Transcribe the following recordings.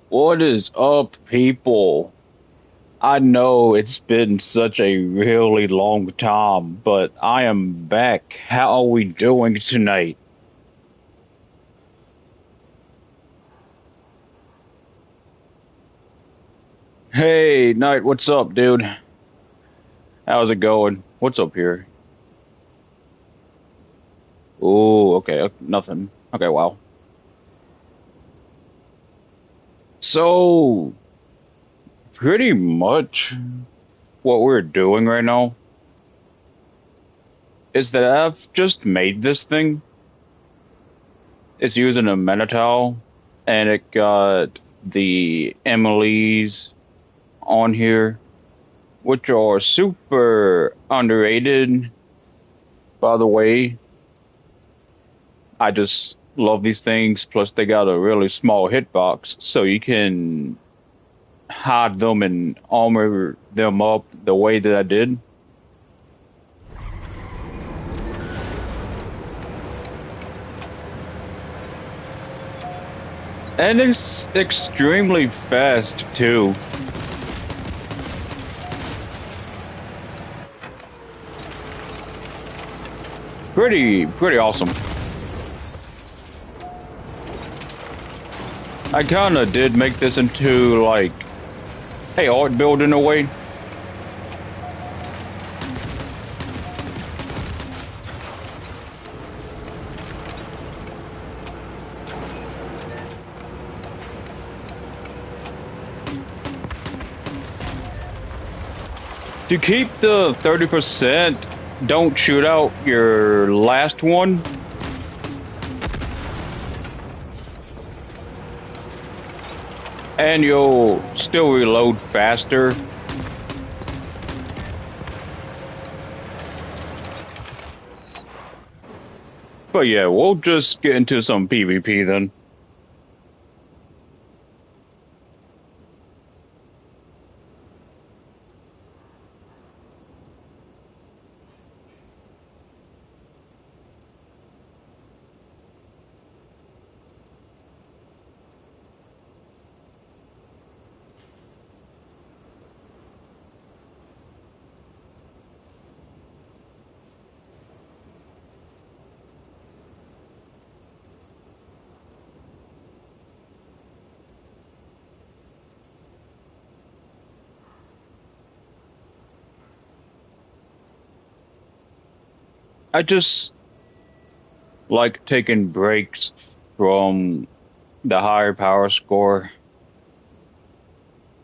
What is up, people? I know it's been such a really long time, but I am back. How are we doing tonight? Hey, Knight, what's up, dude? How's it going? What's up here? Oh, okay, nothing. Okay, wow. So, pretty much what we're doing right now is that I've just made this thing. It's using a Minotaur, and it got the Emily's on here, which are super underrated, by the way. I just love these things. Plus, they got a really small hitbox, so you can hide them and armor them up the way that I did. And it's extremely fast, too. Pretty awesome. I kinda did make this into, like, hey, art build in a way. To keep the 30%, don't shoot out your last one. And you'll still reload faster. But yeah, we'll just get into some PvP then. I just like taking breaks from the higher power score.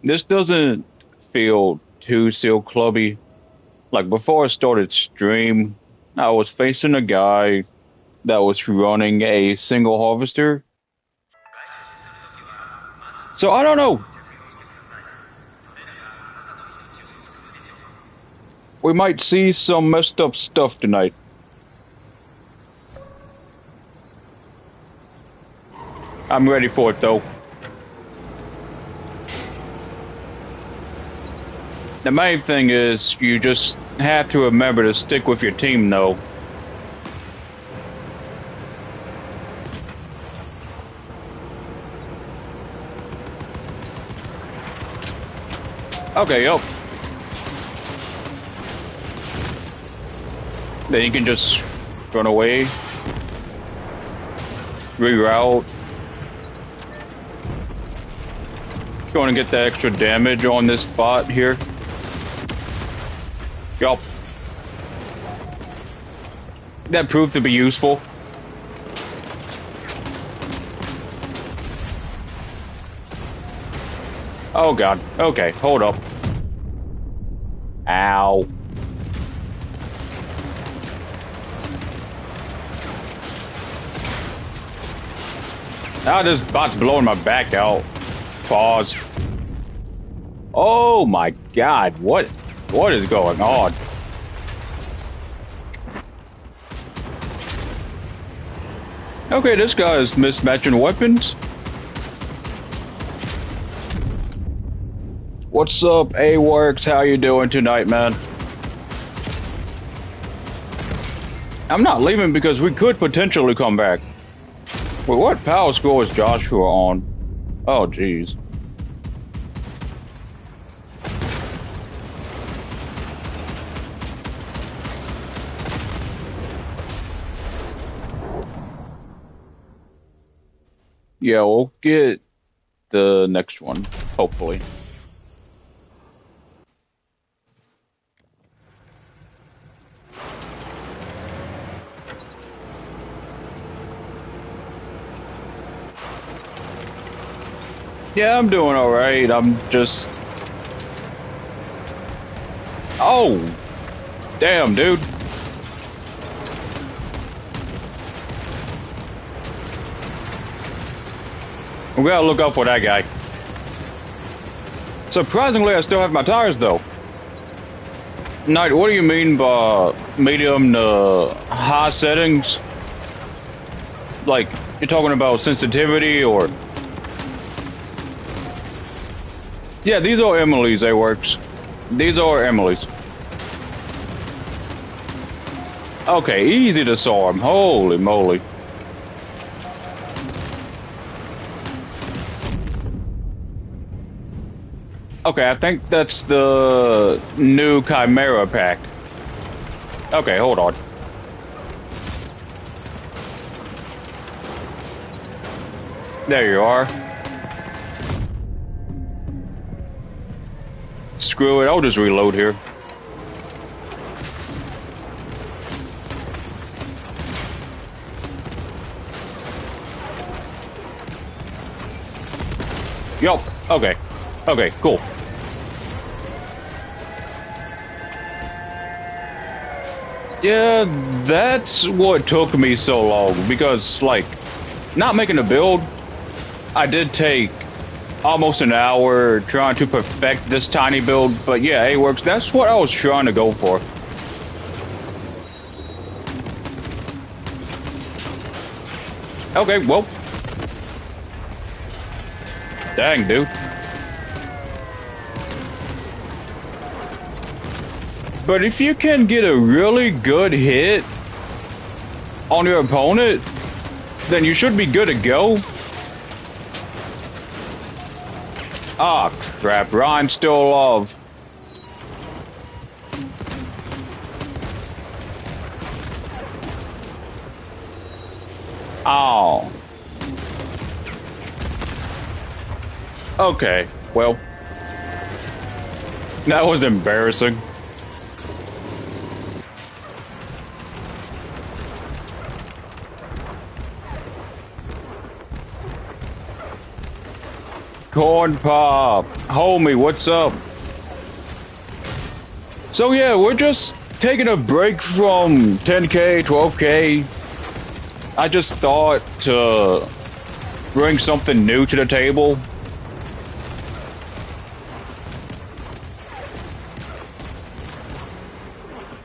This doesn't feel too seal clubby. Like before I started stream, I was facing a guy that was running a single harvester. So I don't know. We might see some messed up stuff tonight. I'm ready for it though. The main thing is you just have to remember to stick with your team though. Okay, yep. Then you can just run away, reroute. Going to get the extra damage on this spot here. Yup. That proved to be useful. Oh god. Okay, hold up. Ow. Ah, this bot's blowing my back out. Pause. Oh my god, what is going on? Okay, this guy is mismatching weapons. What's up, A-Works? How you doing tonight, man? I'm not leaving because we could potentially come back. Wait, what power score is Joshua on? Oh, jeez. Yeah, we'll get the next one, hopefully. Yeah, I'm doing alright. I'm just... Oh! Damn, dude. We gotta look out for that guy. Surprisingly, I still have my tires, though. Knight, what do you mean by medium to high settings? Like, you're talking about sensitivity, or... Yeah, these are Emily's A-Works. These are Emily's. Okay, easy to storm. Holy moly. Okay, I think that's the new Chimera pack. Okay, hold on. There you are. Screw it, I'll just reload here. Yup, okay. Okay, cool. Yeah, that's what took me so long, because, like, not making a build, I did take almost an hour trying to perfect this tiny build, but yeah, A-Works, that's what I was trying to go for. Okay, well. Dang, dude. But if you can get a really good hit on your opponent, then you should be good to go. Ah, crap. Ryan's still alive. Oh. Okay, well. That was embarrassing. Corn Pop, homie, what's up? So yeah, we're just taking a break from 10K, 12K. I just thought to bring something new to the table.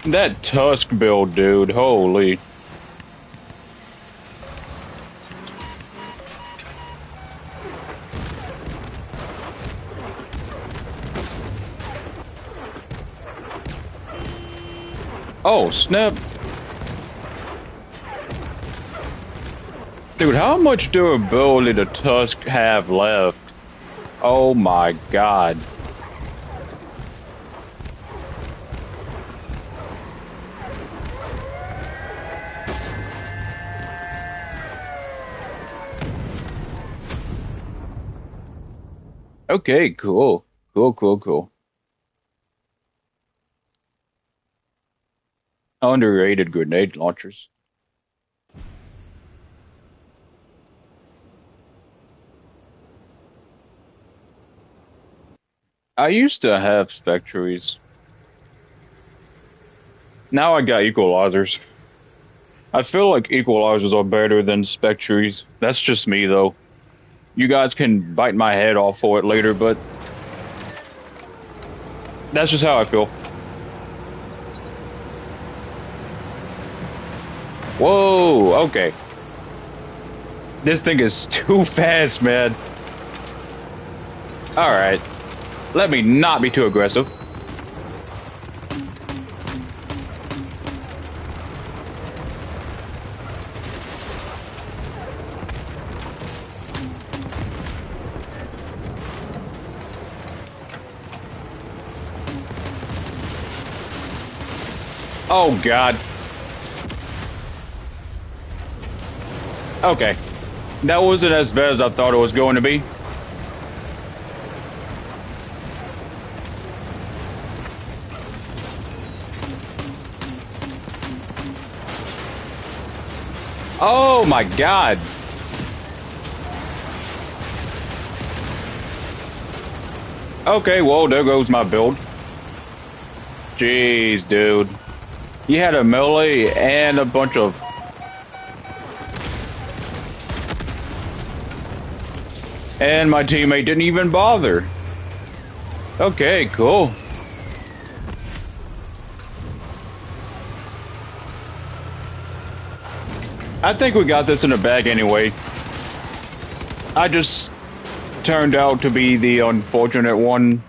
That Tusk build, dude, holy. Oh, snap. Dude, how much durability does Tusk have left? Oh my god. Okay, cool. Cool. Underrated grenade launchers. I used to have Spectries. Now I got Equalizers. I feel like Equalizers are better than Spectries. That's just me, though. You guys can bite my head off for it later, but that's just how I feel. Whoa, okay. This thing is too fast, man. Alright. Let me not be too aggressive. Oh, God. Okay. That wasn't as bad as I thought it was going to be. Oh my god. Okay, well, there goes my build. Jeez, dude. He had a melee and a bunch of... And my teammate didn't even bother. Okay, cool. I think we got this in the bag anyway. I just turned out to be the unfortunate one.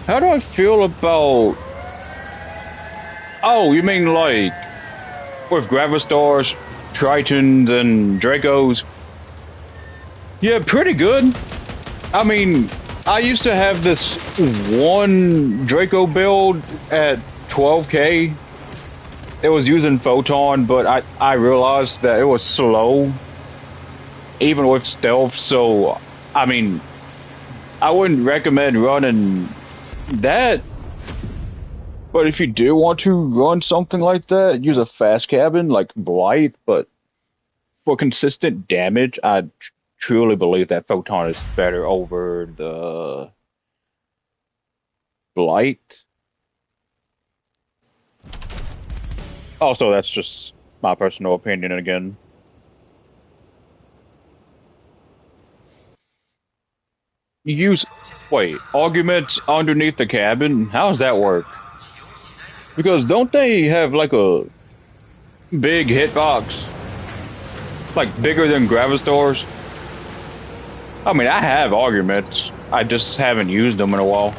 How do I feel about... Oh, you mean like with Gravistars, Tritons, and Dracos? Yeah, pretty good. I mean, I used to have this one Draco build at 12k. It was using Photon, but I realized that it was slow, even with stealth, so, I mean, I wouldn't recommend running that. But if you do want to run something like that, use a fast cabin like Blight, but for consistent damage, I truly believe that Photon is better over the Blight. Also, that's just my personal opinion again. You use, wait, arguments underneath the cabin? How does that work? Because don't they have like a big hitbox? Like bigger than Gravistors? I mean, I have arguments. I just haven't used them in a while.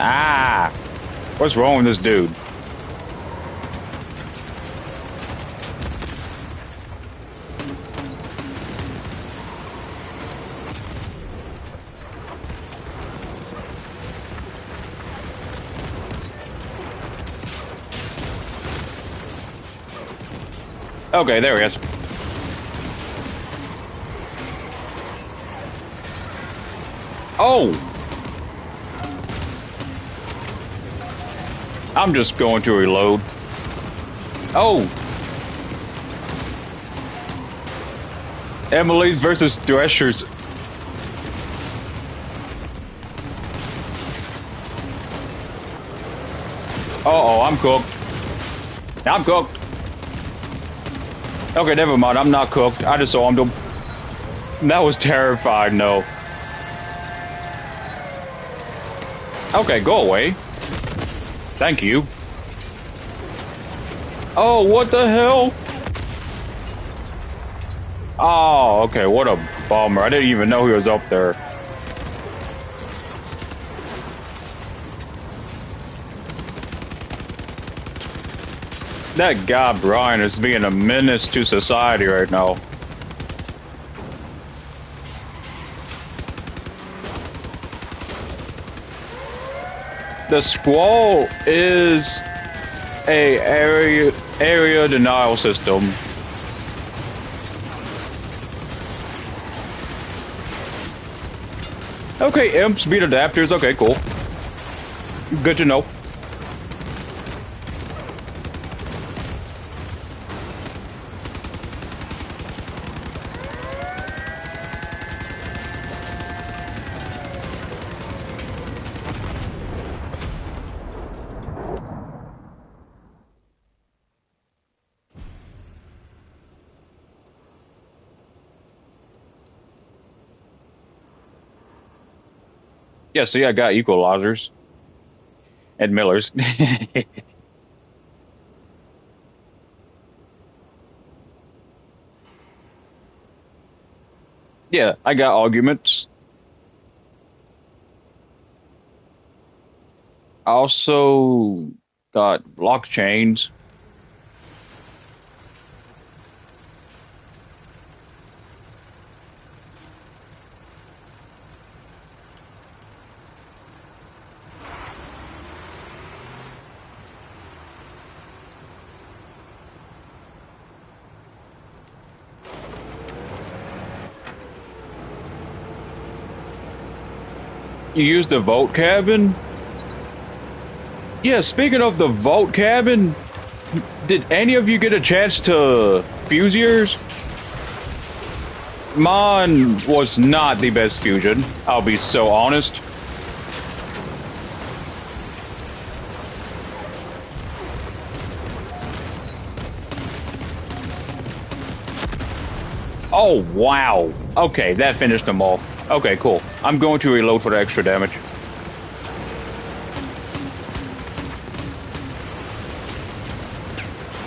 Ah! What's wrong with this dude? Okay, there he is. Oh! I'm just going to reload. Oh! Emily's versus Threshers. Uh-oh, I'm cooked. I'm cooked. Okay, never mind. I'm not cooked. I just saw him. That was terrifying, no. Okay, go away. Thank you. Oh, what the hell? Oh, okay, what a bummer. I didn't even know he was up there. That guy, Brian, is being a menace to society right now. The Squall is a area denial system. Okay, imps beat adapters. Okay, cool. Good to know. Yeah, see, I got equalizers and Millers. Yeah, I got arguments. I also got blockchains. You used the vault cabin? Yeah, speaking of the vault cabin, did any of you get a chance to fuse yours? Mine was not the best fusion, I'll be so honest. Oh, wow. Okay, that finished them all. Okay, cool. I'm going to reload for the extra damage.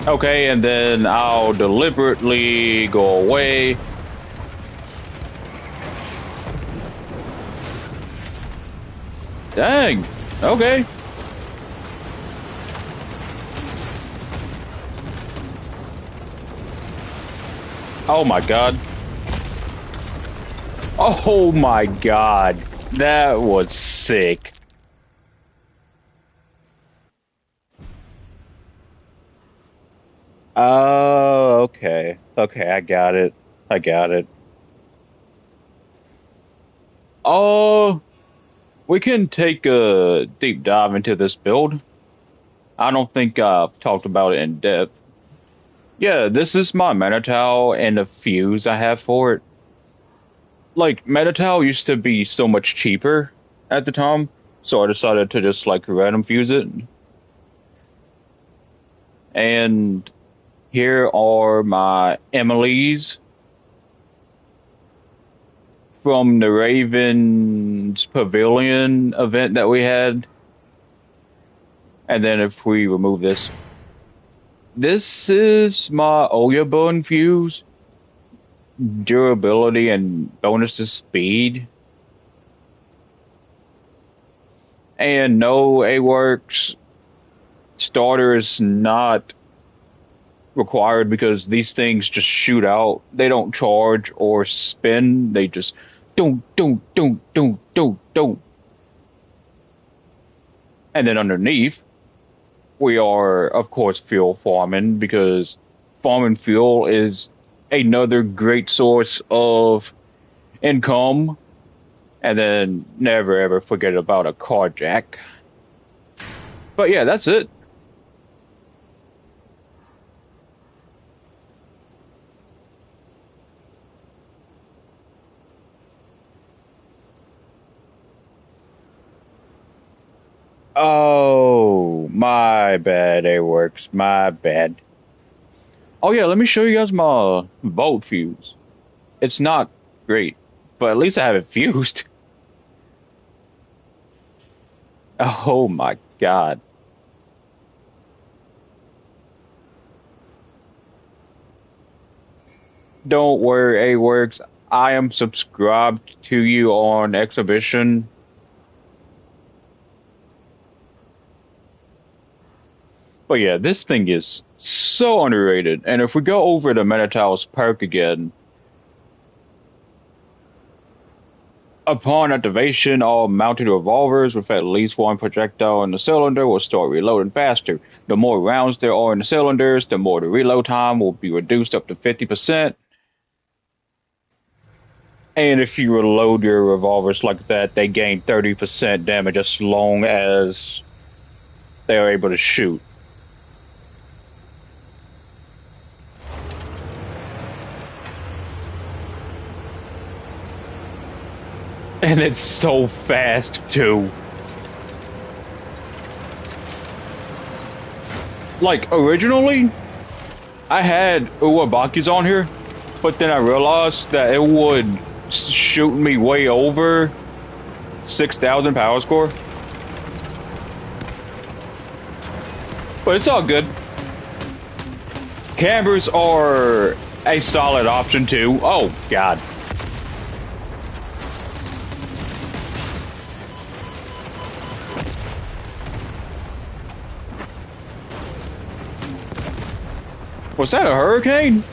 Okay, and then I'll deliberately go away. Dang. Okay. Oh my god. Oh my god. That was sick. Oh, okay. Okay, I got it. I got it. Oh, we can take a deep dive into this build. I don't think I've talked about it in depth. Yeah, this is my Manitow and the fuse I have for it. Like, Manitow used to be so much cheaper at the time, so I decided to just, like, random fuse it. And here are my Emily's from the Ravens Pavilion event that we had. And then if we remove this, this is my Oyabun fuse. Durability and bonus to speed. And no, A-Works starter is not required because these things just shoot out. They don't charge or spin. They just don't. And then underneath, we are, of course, fuel farming because farming fuel is another great source of income. And then never ever forget about a car jack. But yeah, that's it. Oh, my bad, A-Works. My bad. Oh yeah, let me show you guys my volt fuse. It's not great, but at least I have it fused. Oh my god. Don't worry, A-Works. I am subscribed to you on Exhibition. But yeah, this thing is so underrated. And if we go over to Manitow's perk again, upon activation, all mounted revolvers with at least one projectile in the cylinder will start reloading faster. The more rounds there are in the cylinders, the more the reload time will be reduced up to 50%. And if you reload your revolvers like that, they gain 30% damage as long as they are able to shoot. And it's so fast, too. Like, originally, I had Uwabakis on here, but then I realized that it would shoot me way over 6,000 power score. But it's all good. Cambers are a solid option, too. Oh, God. Was that a hurricane?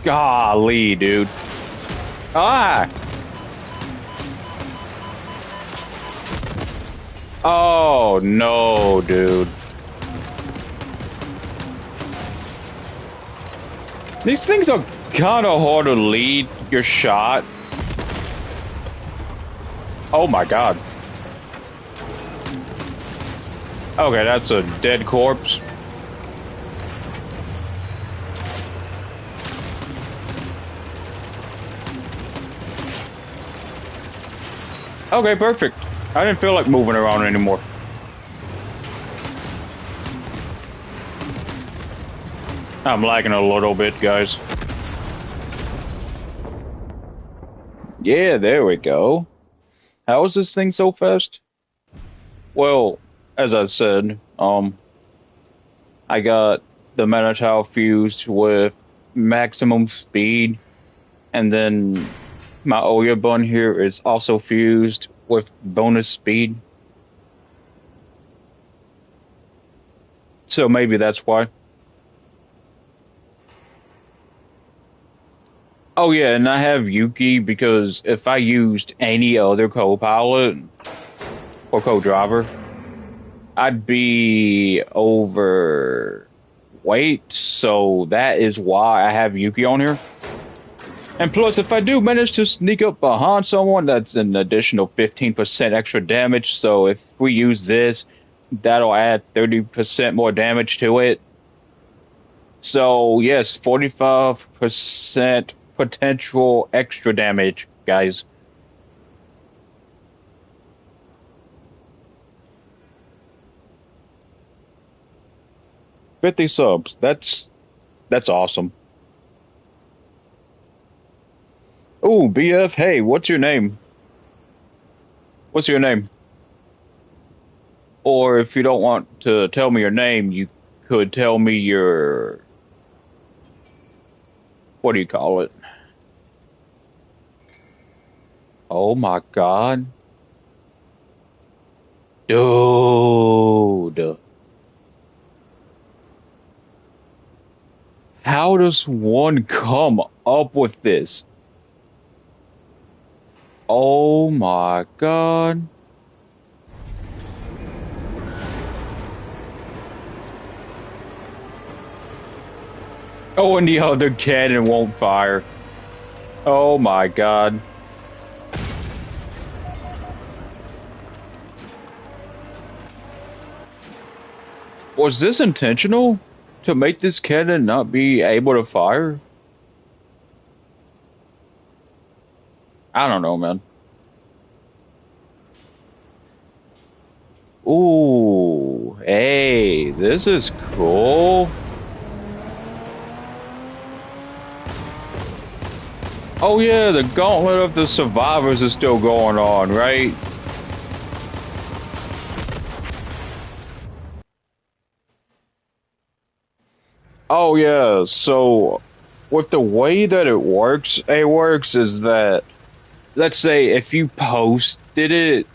Golly, dude. Ah! Oh no, dude. These things are kind of hard to lead your shot. Oh my god. Okay, that's a dead corpse. Okay, perfect. I didn't feel like moving around anymore. I'm lagging a little bit, guys. Yeah, there we go. How is this thing so fast? Well, as I said, I got the Minotaur fused with maximum speed, and then my Oya bun here is also fused with bonus speed. So maybe that's why. Oh yeah, and I have Yuki because if I used any other co-pilot or co-driver, I'd be overweight. So that is why I have Yuki on here. And plus, if I do manage to sneak up behind someone, that's an additional 15% extra damage. So if we use this, that'll add 30% more damage to it. So yes, 45% potential extra damage, guys. 50 subs. That's awesome. Oh, BF, hey, what's your name? What's your name? Or if you don't want to tell me your name, you could tell me your, what do you call it? Oh my God. Dude. How does one come up with this? Oh my God. Oh, and the other cannon won't fire. Oh my God. Was this intentional? To make this cannon not be able to fire? I don't know, man. Ooh, hey, this is cool. Oh yeah, the Gauntlet of the Survivors is still going on, right? Oh yeah, so with the way that it works is that, let's say if you posted it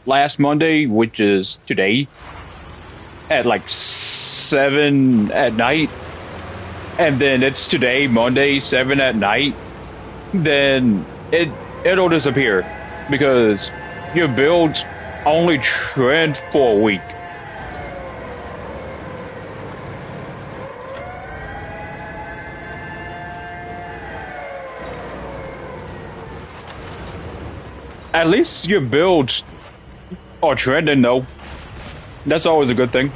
last Monday, which is today, at like 7 at night, and then it's today, Monday, 7 at night, then it'll disappear because your builds only trend for a week. At least your builds are trending though. That's always a good thing.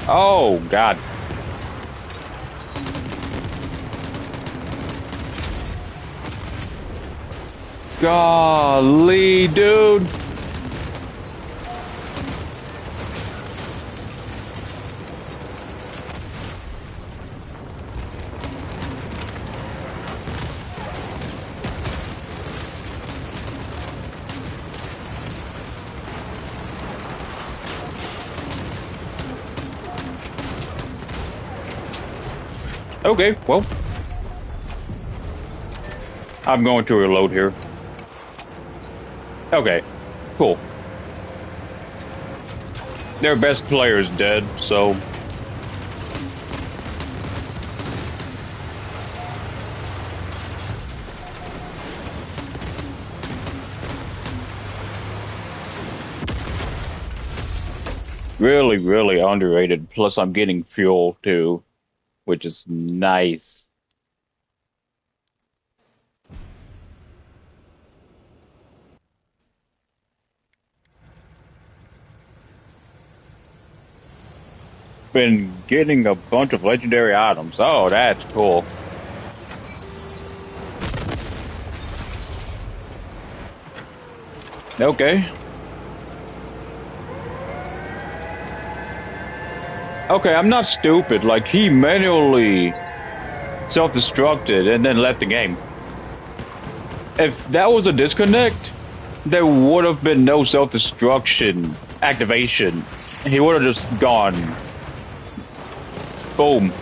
Oh God. Golly, dude. Okay, well, I'm going to reload here. Okay, cool. Their best player is dead, so Really, really underrated. Plus, I'm getting fuel too, which is nice. Been getting a bunch of legendary items. Oh, that's cool. Okay. Okay, I'm not stupid. Like, he manually self-destructed and then left the game. If that was a disconnect, there would have been no self-destruction activation. He would have just gone. Boom.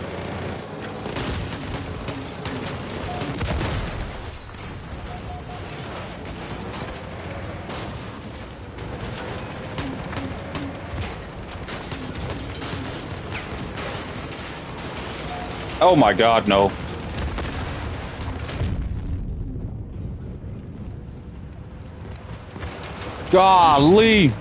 Oh my god, no. Golly.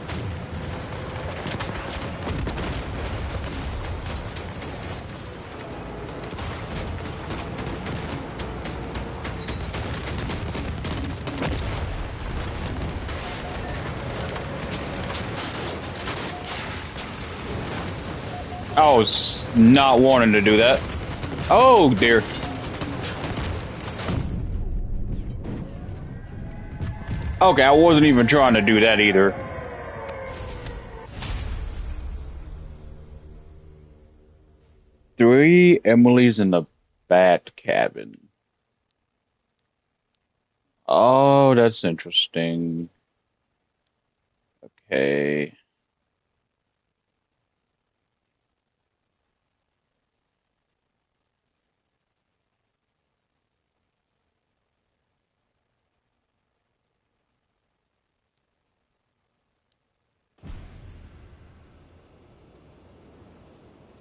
I was not wanting to do that. Oh dear. Okay, I wasn't even trying to do that either. Three Emily's in the bat cabin. Oh, that's interesting. Okay.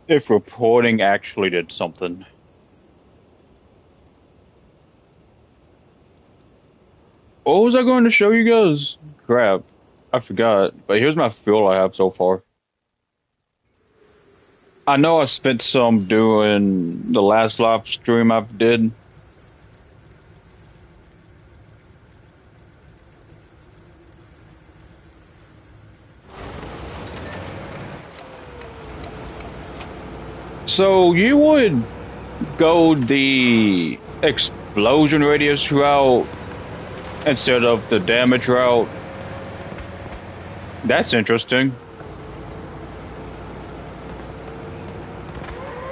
If reporting actually did something. What was I going to show you guys? Crap. I forgot. But here's my fuel I have so far. I know I spent some doing the last live stream I did. So you would go the explosion radius route instead of the damage route. That's interesting.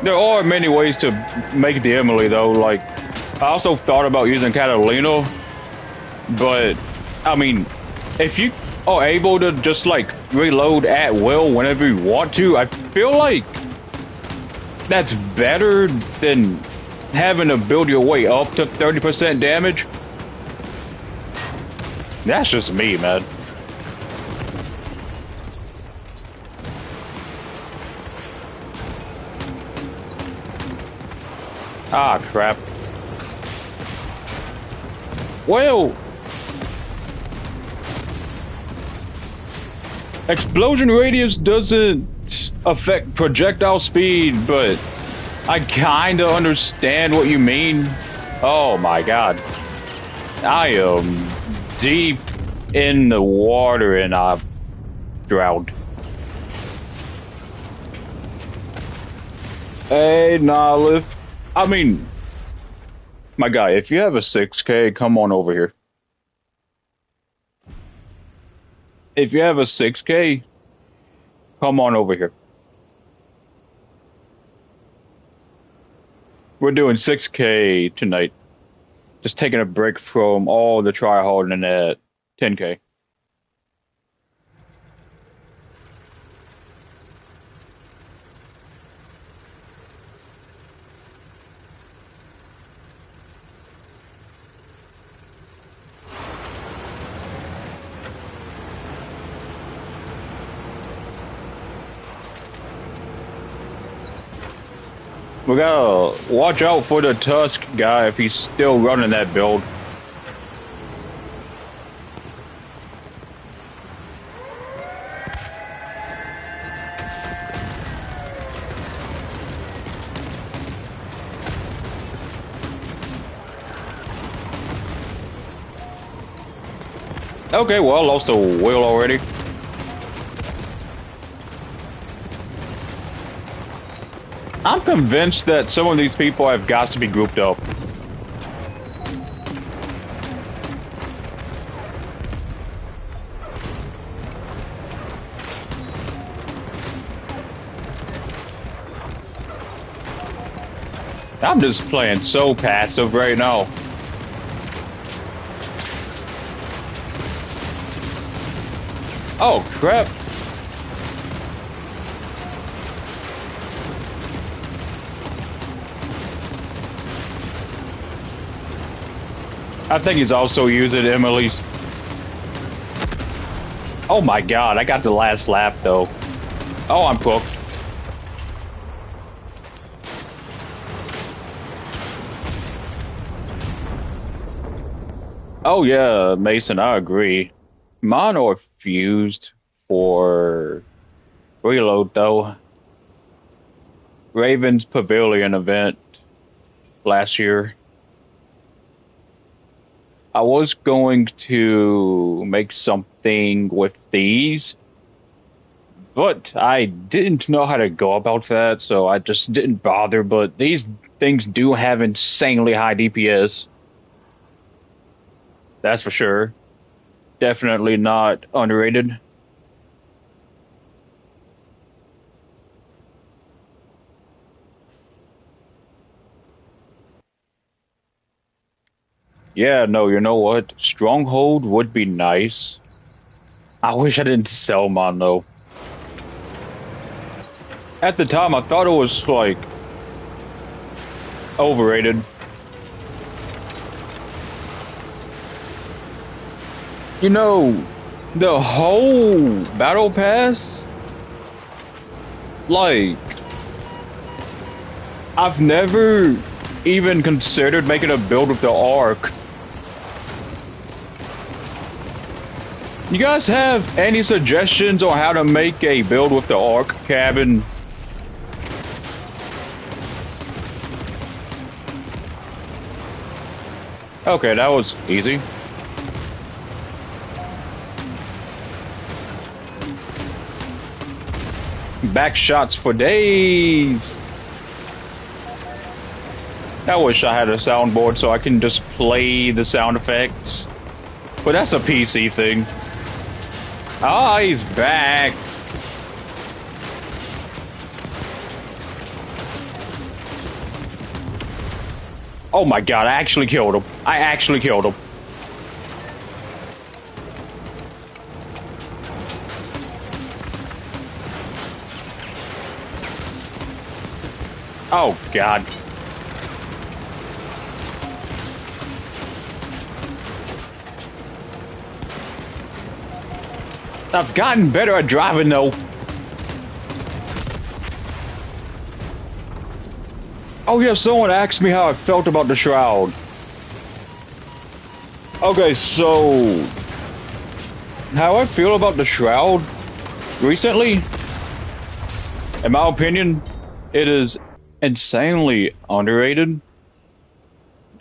There are many ways to make the Emily though. Like, I also thought about using Catalina, but I mean, if you are able to just like reload at will whenever you want to, I feel like that's better than having to build your way up to 30% damage. That's just me, man. Ah, crap. Well, explosion radius doesn't affect projectile speed, but I kinda understand what you mean. Oh my god. I am deep in the water and I've drowned. Hey, Nolith. I mean, my guy, if you have a 6K, come on over here. If you have a 6K, come on over here. We're doing 6K tonight. Just taking a break from all the tryharding at 10K. We gotta watch out for the Tusk guy if he's still running that build. Okay, well, I lost the wheel already. I'm convinced that some of these people have got to be grouped up. I'm just playing so passive right now. Oh, crap. I think he's also using Emily's. Oh my god, I got the last lap though. Oh, I'm cooked. Oh yeah, Mason, I agree. Mine are fused for reload though. Raven's Pavilion event last year. I was going to make something with these, but I didn't know how to go about that, so I just didn't bother. But these things do have insanely high DPS. That's for sure. Definitely not underrated. Yeah, no, you know what? Stronghold would be nice. I wish I didn't sell mine though. At the time, I thought it was like overrated. You know, the whole battle pass, like, I've never even considered making a build with the Ark. You guys have any suggestions on how to make a build with the Ark cabin? Okay, that was easy. Back shots for days. I wish I had a soundboard so I can just play the sound effects. But that's a PC thing. Ah, oh, he's back. Oh my god, I actually killed him. I actually killed him. Oh god. I've gotten better at driving though. Oh yeah, someone asked me how I felt about the Shroud. Okay, so how I feel about the Shroud recently, in my opinion, it is insanely underrated.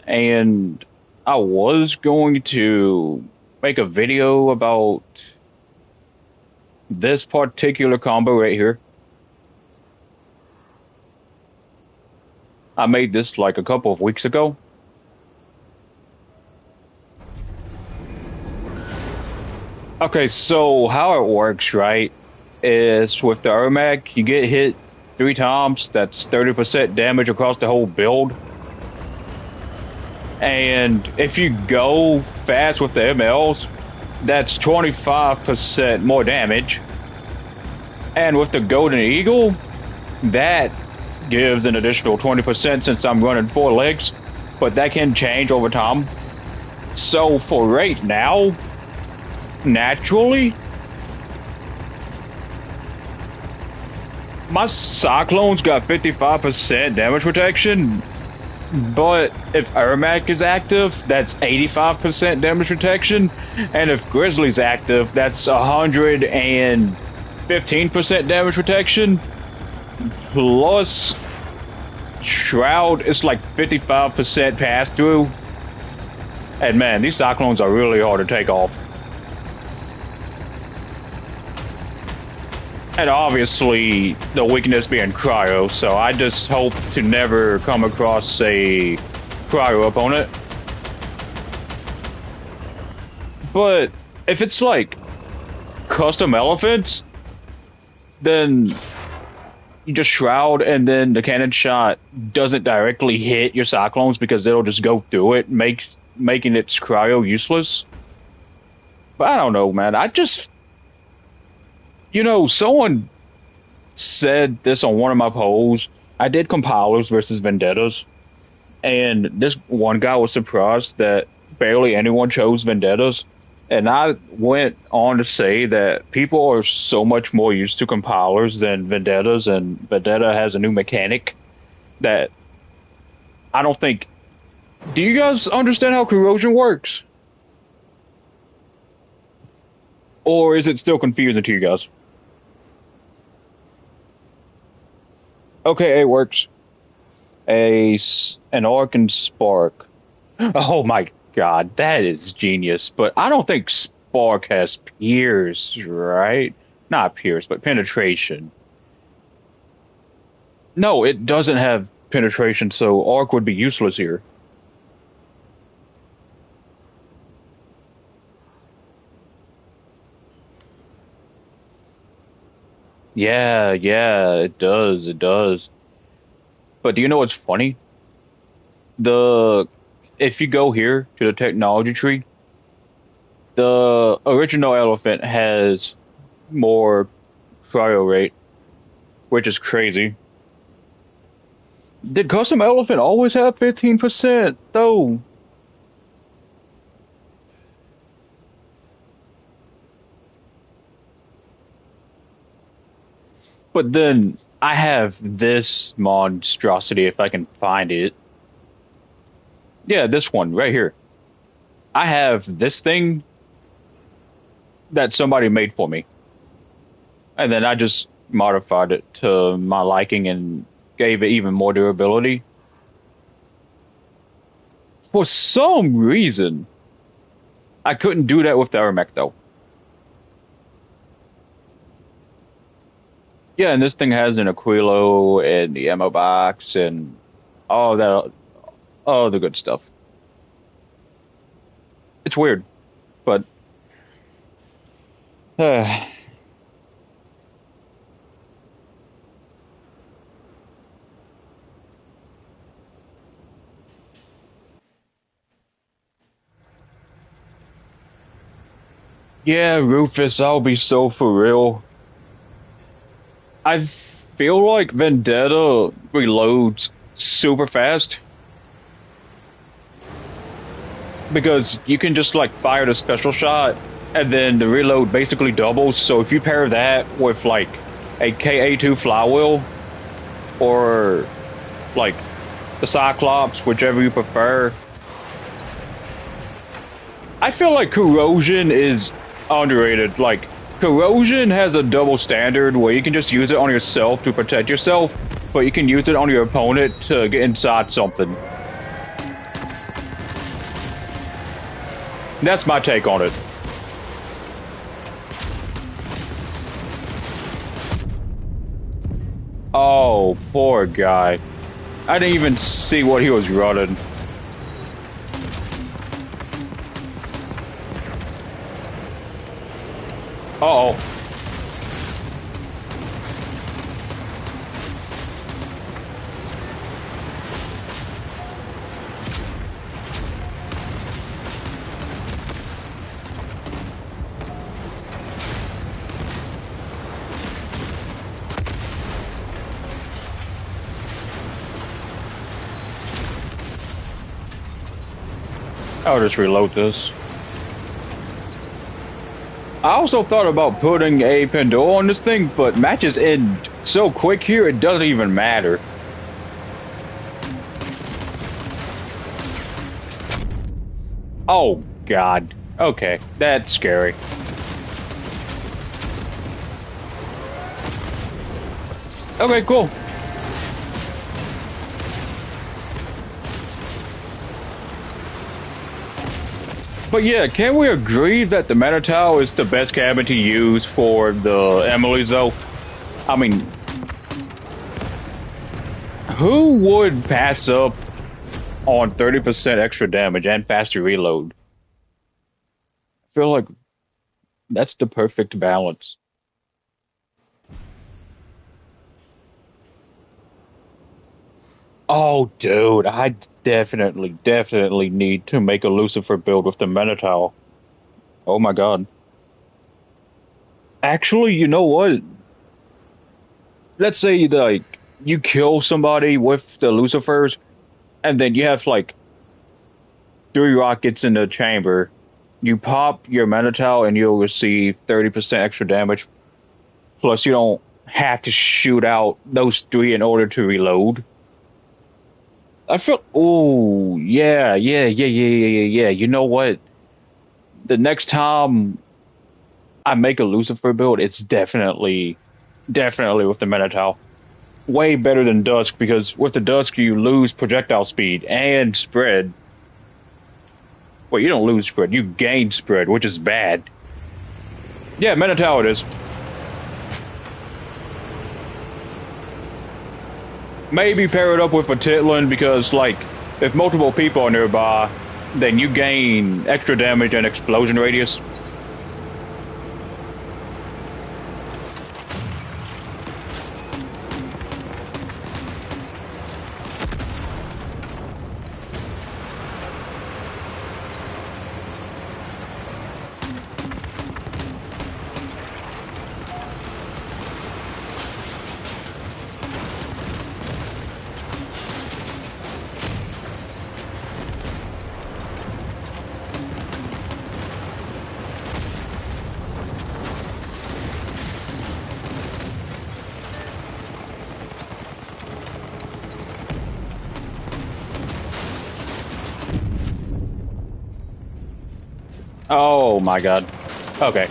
And I was going to make a video about this particular combo right here. I made this like a couple of weeks ago. Okay, so how it works, right, is with the Ermac, you get hit 3 times, that's 30% damage across the whole build. And if you go fast with the MLs, that's 25% more damage. And with the Golden Eagle, that gives an additional 20% since I'm running 4 legs, but that can change over time. So for right now, naturally, my Cyclone's got 55% damage protection, but if Ermac is active, that's 85% damage protection, and if Grizzly's active, that's 115% damage protection. Plus, Shroud is like 55% pass through. And man, these Cyclones are really hard to take off. And obviously, the weakness being cryo, so I just hope to never come across a cryo opponent. But if it's like custom elephants, then you just shroud and then the cannon shot doesn't directly hit your cyclones because it'll just go through it, making its cryo useless. But I don't know, man. Someone said this on one of my polls. I did compilers versus vendettas, and this one guy was surprised that barely anyone chose vendettas. And I went on to say that people are so much more used to compilers than vendettas, and vendetta has a new mechanic that I don't think. Do you guys understand how corrosion works? Or is it still confusing to you guys? Okay, it works. An arc and spark. Oh my god, that is genius. But I don't think spark has pierce, right? Not pierce, but penetration. No, it doesn't have penetration, so arc would be useless here. Yeah, it does. But do you know what's funny? The If you go here to the technology tree, the original elephant has more cryo rate, which is crazy. Did custom elephant always have 15% though? But then I have this monstrosity if I can find it. Yeah, this one right here. I have this thing that somebody made for me. And then I just modified it to my liking and gave it even more durability. For some reason, I couldn't do that with the Ermac though. Yeah, and this thing has an Aquilo and the ammo box and all the good stuff. It's weird, but yeah, Rufus, I'll be so for real. I feel like Vendetta reloads super fast because you can just like fire the special shot and then the reload basically doubles. So if you pair that with like a KA2 flywheel or like the Cyclops, whichever you prefer, I feel like corrosion is underrated. Like corrosion has a double standard where you can just use it on yourself to protect yourself, but you can use it on your opponent to get inside something. That's my take on it. Oh, poor guy. I didn't even see what he was running. Uh-oh. I'll just reload this. I also thought about putting a Pandora on this thing, but matches end so quick here, it doesn't even matter. Oh, God. Okay, that's scary. Okay, cool. But yeah, can we agree that the Manitow is the best cabin to use for the Emily's though? I mean, who would pass up on 30% extra damage and faster reload? I feel like that's the perfect balance. Oh, dude, I definitely need to make a Lucifer build with the Minotaur. Oh my God. Actually, you know what? Let's say like you kill somebody with the Lucifers, and then you have like 3 rockets in the chamber. You pop your Minotaur, and you'll receive 30% extra damage. Plus, you don't have to shoot out those 3 in order to reload. I feel. Oh, yeah. You know what? The next time I make a Lucifer build, it's definitely with the Minotaur. Way better than Dusk because with the Dusk you lose projectile speed and spread. Well, you don't lose spread, you gain spread, which is bad. Yeah, Minotaur it is. Maybe pair it up with a Titlin because, like, if multiple people are nearby, then you gain extra damage and explosion radius. Oh my God. Okay.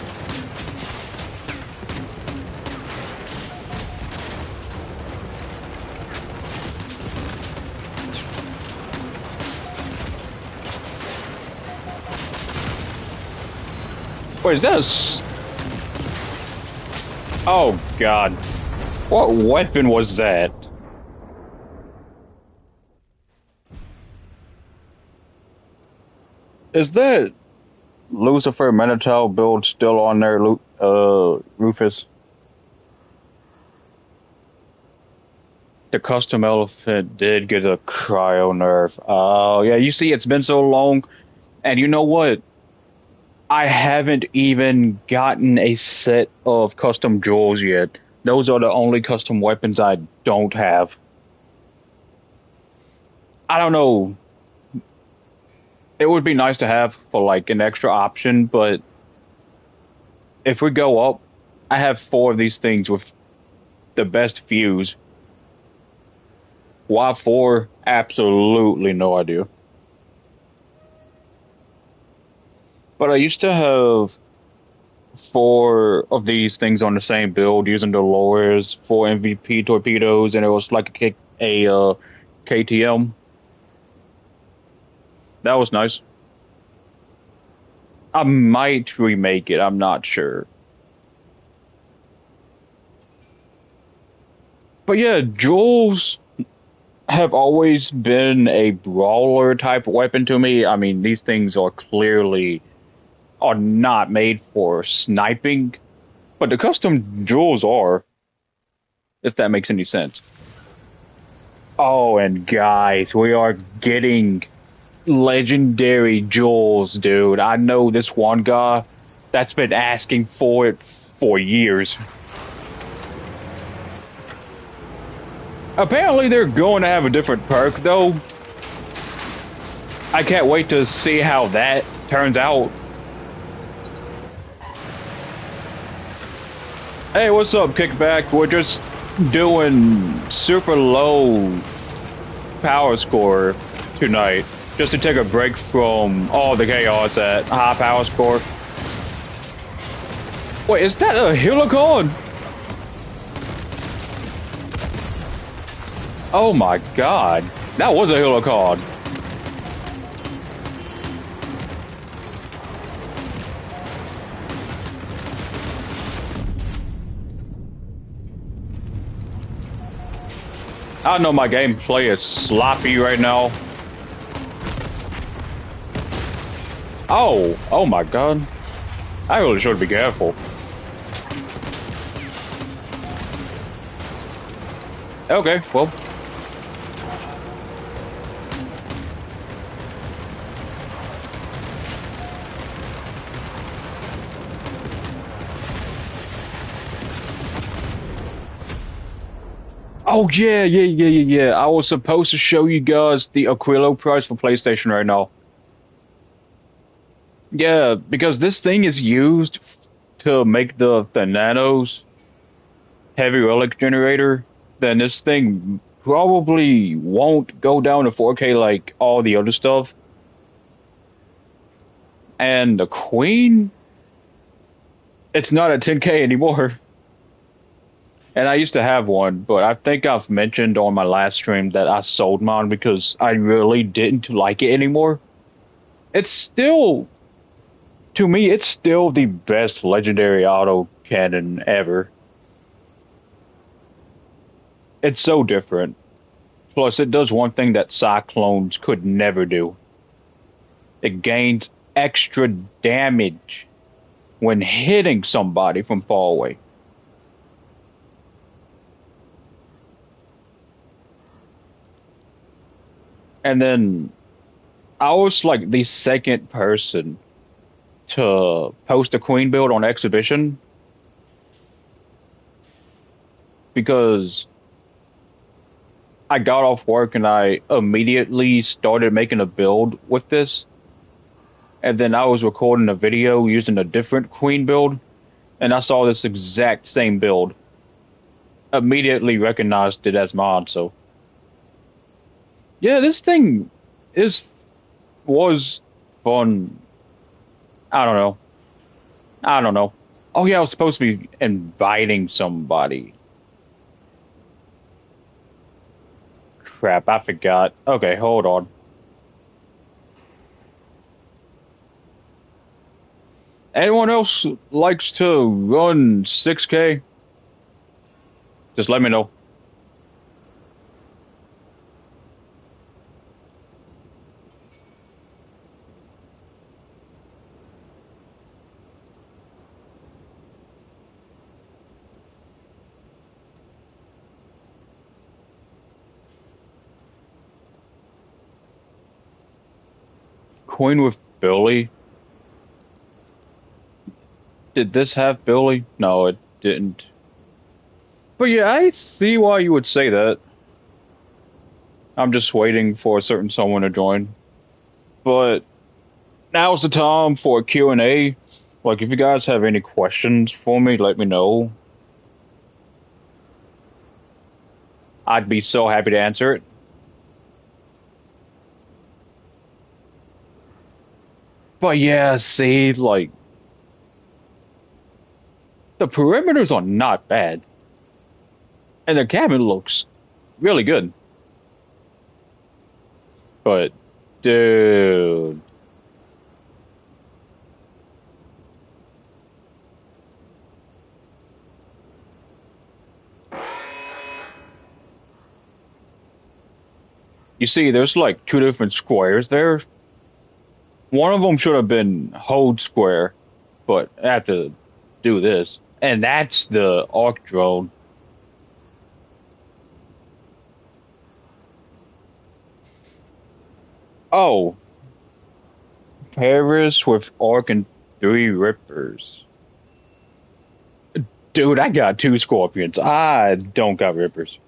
Wait, is that Oh God. What weapon was that? Is that Lucifer Minotaur build still on there, Rufus? The custom elephant did get a cryo nerf. Oh, yeah, you see, it's been so long. And you know what? I haven't even gotten a set of custom jewels yet. Those are the only custom weapons I don't have. I don't know. It would be nice to have for like an extra option, but if we go up, I have 4 of these things with the best fuse. Why 4? Absolutely no idea. But I used to have 4 of these things on the same build using the lowers, 4 MVP torpedoes, and it was like a KTM. That was nice. I might remake it. I'm not sure. But yeah, Jules have always been a brawler type weapon to me. I mean, these things are not made for sniping, but the custom jewels are, if that makes any sense. Oh, and guys, we are getting legendary jewels, dude. I know this one guy that's been asking for it for years. Apparently they're going to have a different perk, though. I can't wait to see how that turns out. Hey, what's up, Kickback? We're just doing super low power score tonight, just to take a break from all the chaos at high power score. Wait, is that a Helicon? Oh my God, that was a Helicon. I know my gameplay is sloppy right now. Oh my god. I really should be careful. Okay, well. Oh yeah. I was supposed to show you guys the Aquilo price for PlayStation right now. Yeah, because this thing is used to make the Nanos heavy relic generator, then this thing probably won't go down to 4K like all the other stuff. And the Queen, it's not a 10K anymore. And I used to have one, but I think I've mentioned on my last stream that I sold mine because I really didn't like it anymore. It's still, to me, it's still the best legendary auto cannon ever. It's so different. Plus, it does one thing that Cyclones could never do. It gains extra damage when hitting somebody from far away. And then I was like the second person to post a Queen build on exhibition because I got off work and I immediately started making a build with this. And then I was recording a video using a different Queen build, and I saw this exact same build. Immediately recognized it as mine, so. Yeah, this thing was fun. I don't know. Oh yeah, I was supposed to be inviting somebody. Crap, I forgot. Okay, hold on. Anyone else likes to run 6K? Just let me know. Queen with Billy. Did this have Billy? No, it didn't. But yeah, I see why you would say that. I'm just waiting for a certain someone to join. But now's the time for a Q&A. Like, if you guys have any questions for me, let me know. I'd be so happy to answer it. But yeah, see, like, the perimeters are not bad. And the cabin looks really good. But, dude. You see, there's like two different squares there. One of them should have been hold square, but I have to do this. And that's the arc drone. Oh, Paris with arc and 3 rippers. Dude, I got 2 scorpions. I don't got rippers.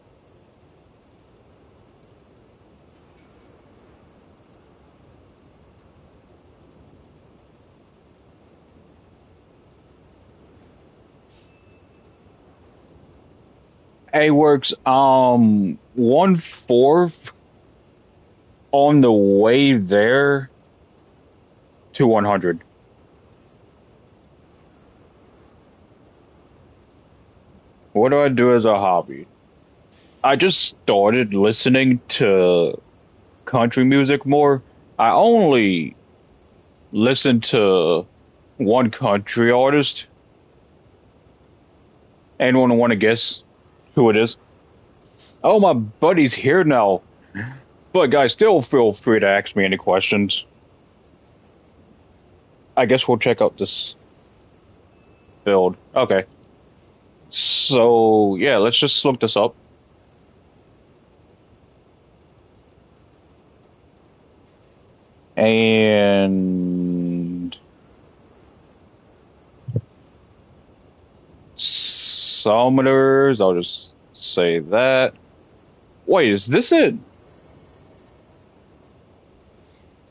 A works 1/4 on the way there to 100. What do I do as a hobby? I just started listening to country music more. I only listen to one country artist. Anyone want to guess who it is? Oh, my buddy's here now. But guys, still feel free to ask me any questions. I guess we'll check out this build. Okay. So, yeah, let's just look this up. And summoners, I'll just say that. Wait, is this it?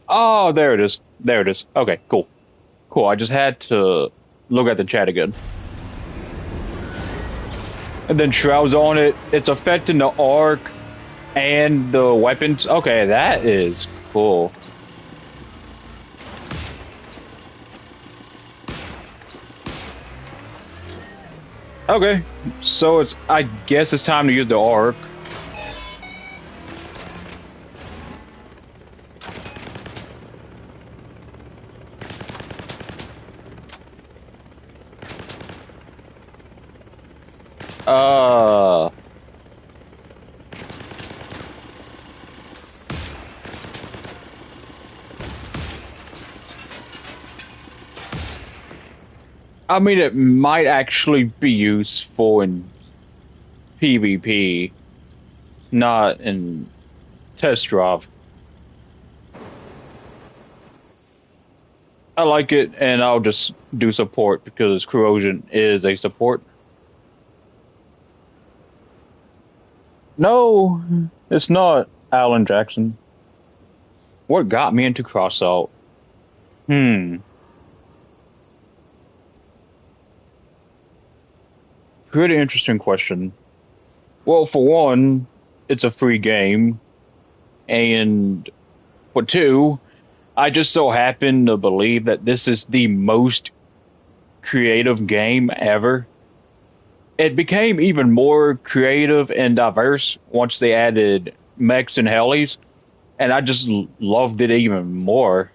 Oh, there it is. There it is. Okay, cool. Cool. I just had to look at the chat again. And then Shroud's on it. It's affecting the arc and the weapons. Okay, that is cool. Okay, so I guess it's time to use the arc. Uh, I mean, it might actually be useful in PvP, not in test drive. I like it, and I'll just do support because corrosion is a support. No, it's not Alan Jackson. What got me into Crossout? Hmm. Pretty interesting question. Well, for one, it's a free game, and for two, I just so happen to believe that this is the most creative game ever. It became even more creative and diverse once they added mechs and helis, and I just loved it even more.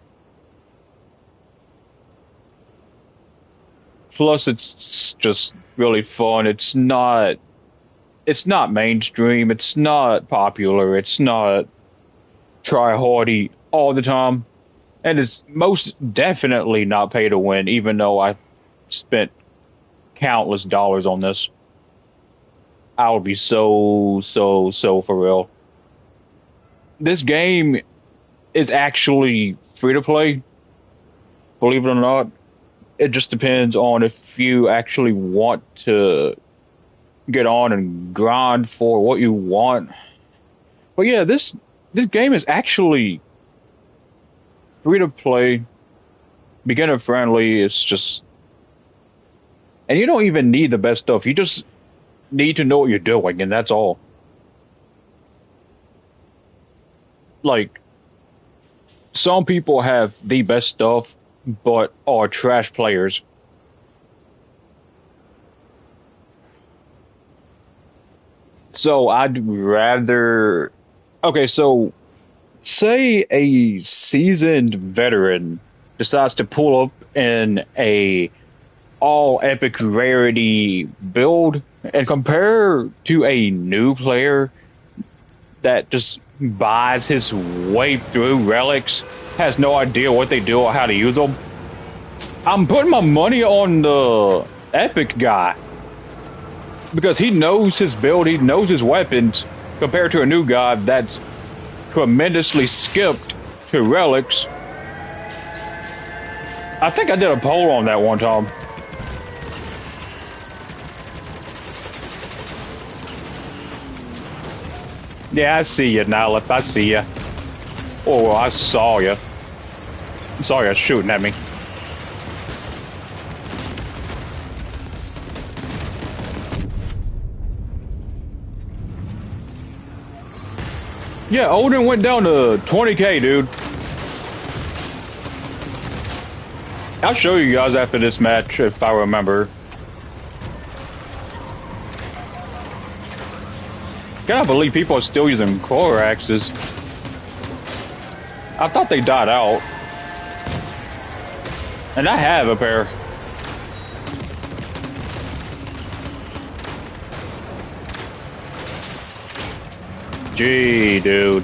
Plus, it's just really fun. It's not mainstream. It's not popular. It's not try hardy all the time, and it's most definitely not pay to win. Even though I spent countless dollars on this, I would be so for real. This game is actually free to play. Believe it or not, it just depends on if you actually want to get on and grind for what you want. But yeah, this game is actually free to play, beginner friendly. It's just, and you don't even need the best stuff. You just need to know what you're doing, and that's all. Like, some people have the best stuff, but are trash players. So I'd rather. Okay, so say a seasoned veteran decides to pull up in a all epic rarity build and compare to a new player that just buys his way through relics, has no idea what they do or how to use them. I'm putting my money on the epic guy because he knows his build, he knows his weapons, compared to a new guy that's tremendously skipped to relics. I think I did a poll on that one time. Yeah, I see you, Nylith. I see you. Oh, I saw you. I saw you shooting at me. Yeah, Odin went down to 20K, dude. I'll show you guys after this match if I remember. Cannot believe people are still using core axes. I thought they died out. And I have a pair. Gee, dude.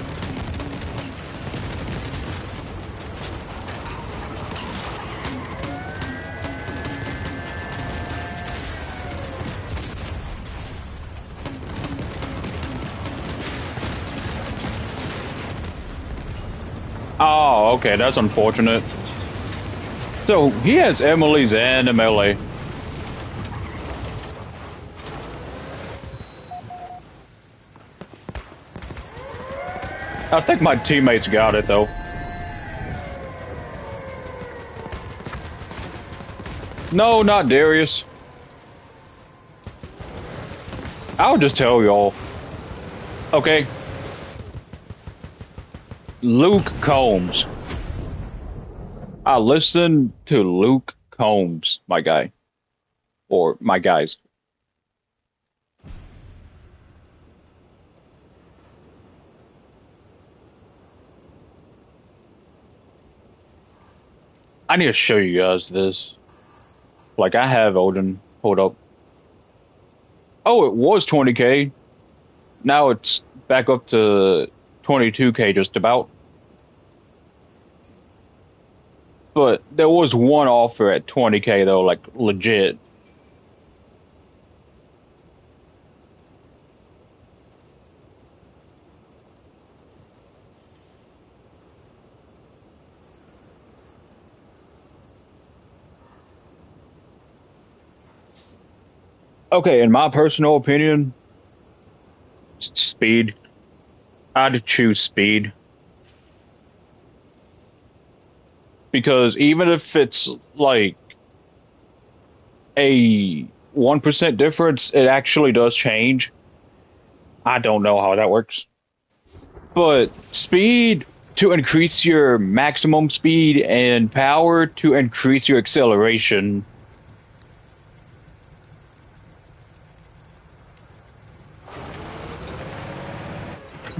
Oh, okay, that's unfortunate. So, he has Emily's and a melee. I think my teammates got it, though. No, not Darius. I'll just tell y'all. Okay. Luke Combs. I listen to Luke Combs, my guy. Or my guys. I need to show you guys this. Like, I have Odin. Hold up. Oh, it was 20k. Now it's back up to 22k just about. But there was one offer at 20k though, like legit. Okay, in my personal opinion, speed. I'd choose speed. Because even if it's like a 1% difference, it actually does change. I don't know how that works. But speed to increase your maximum speed and power to increase your acceleration.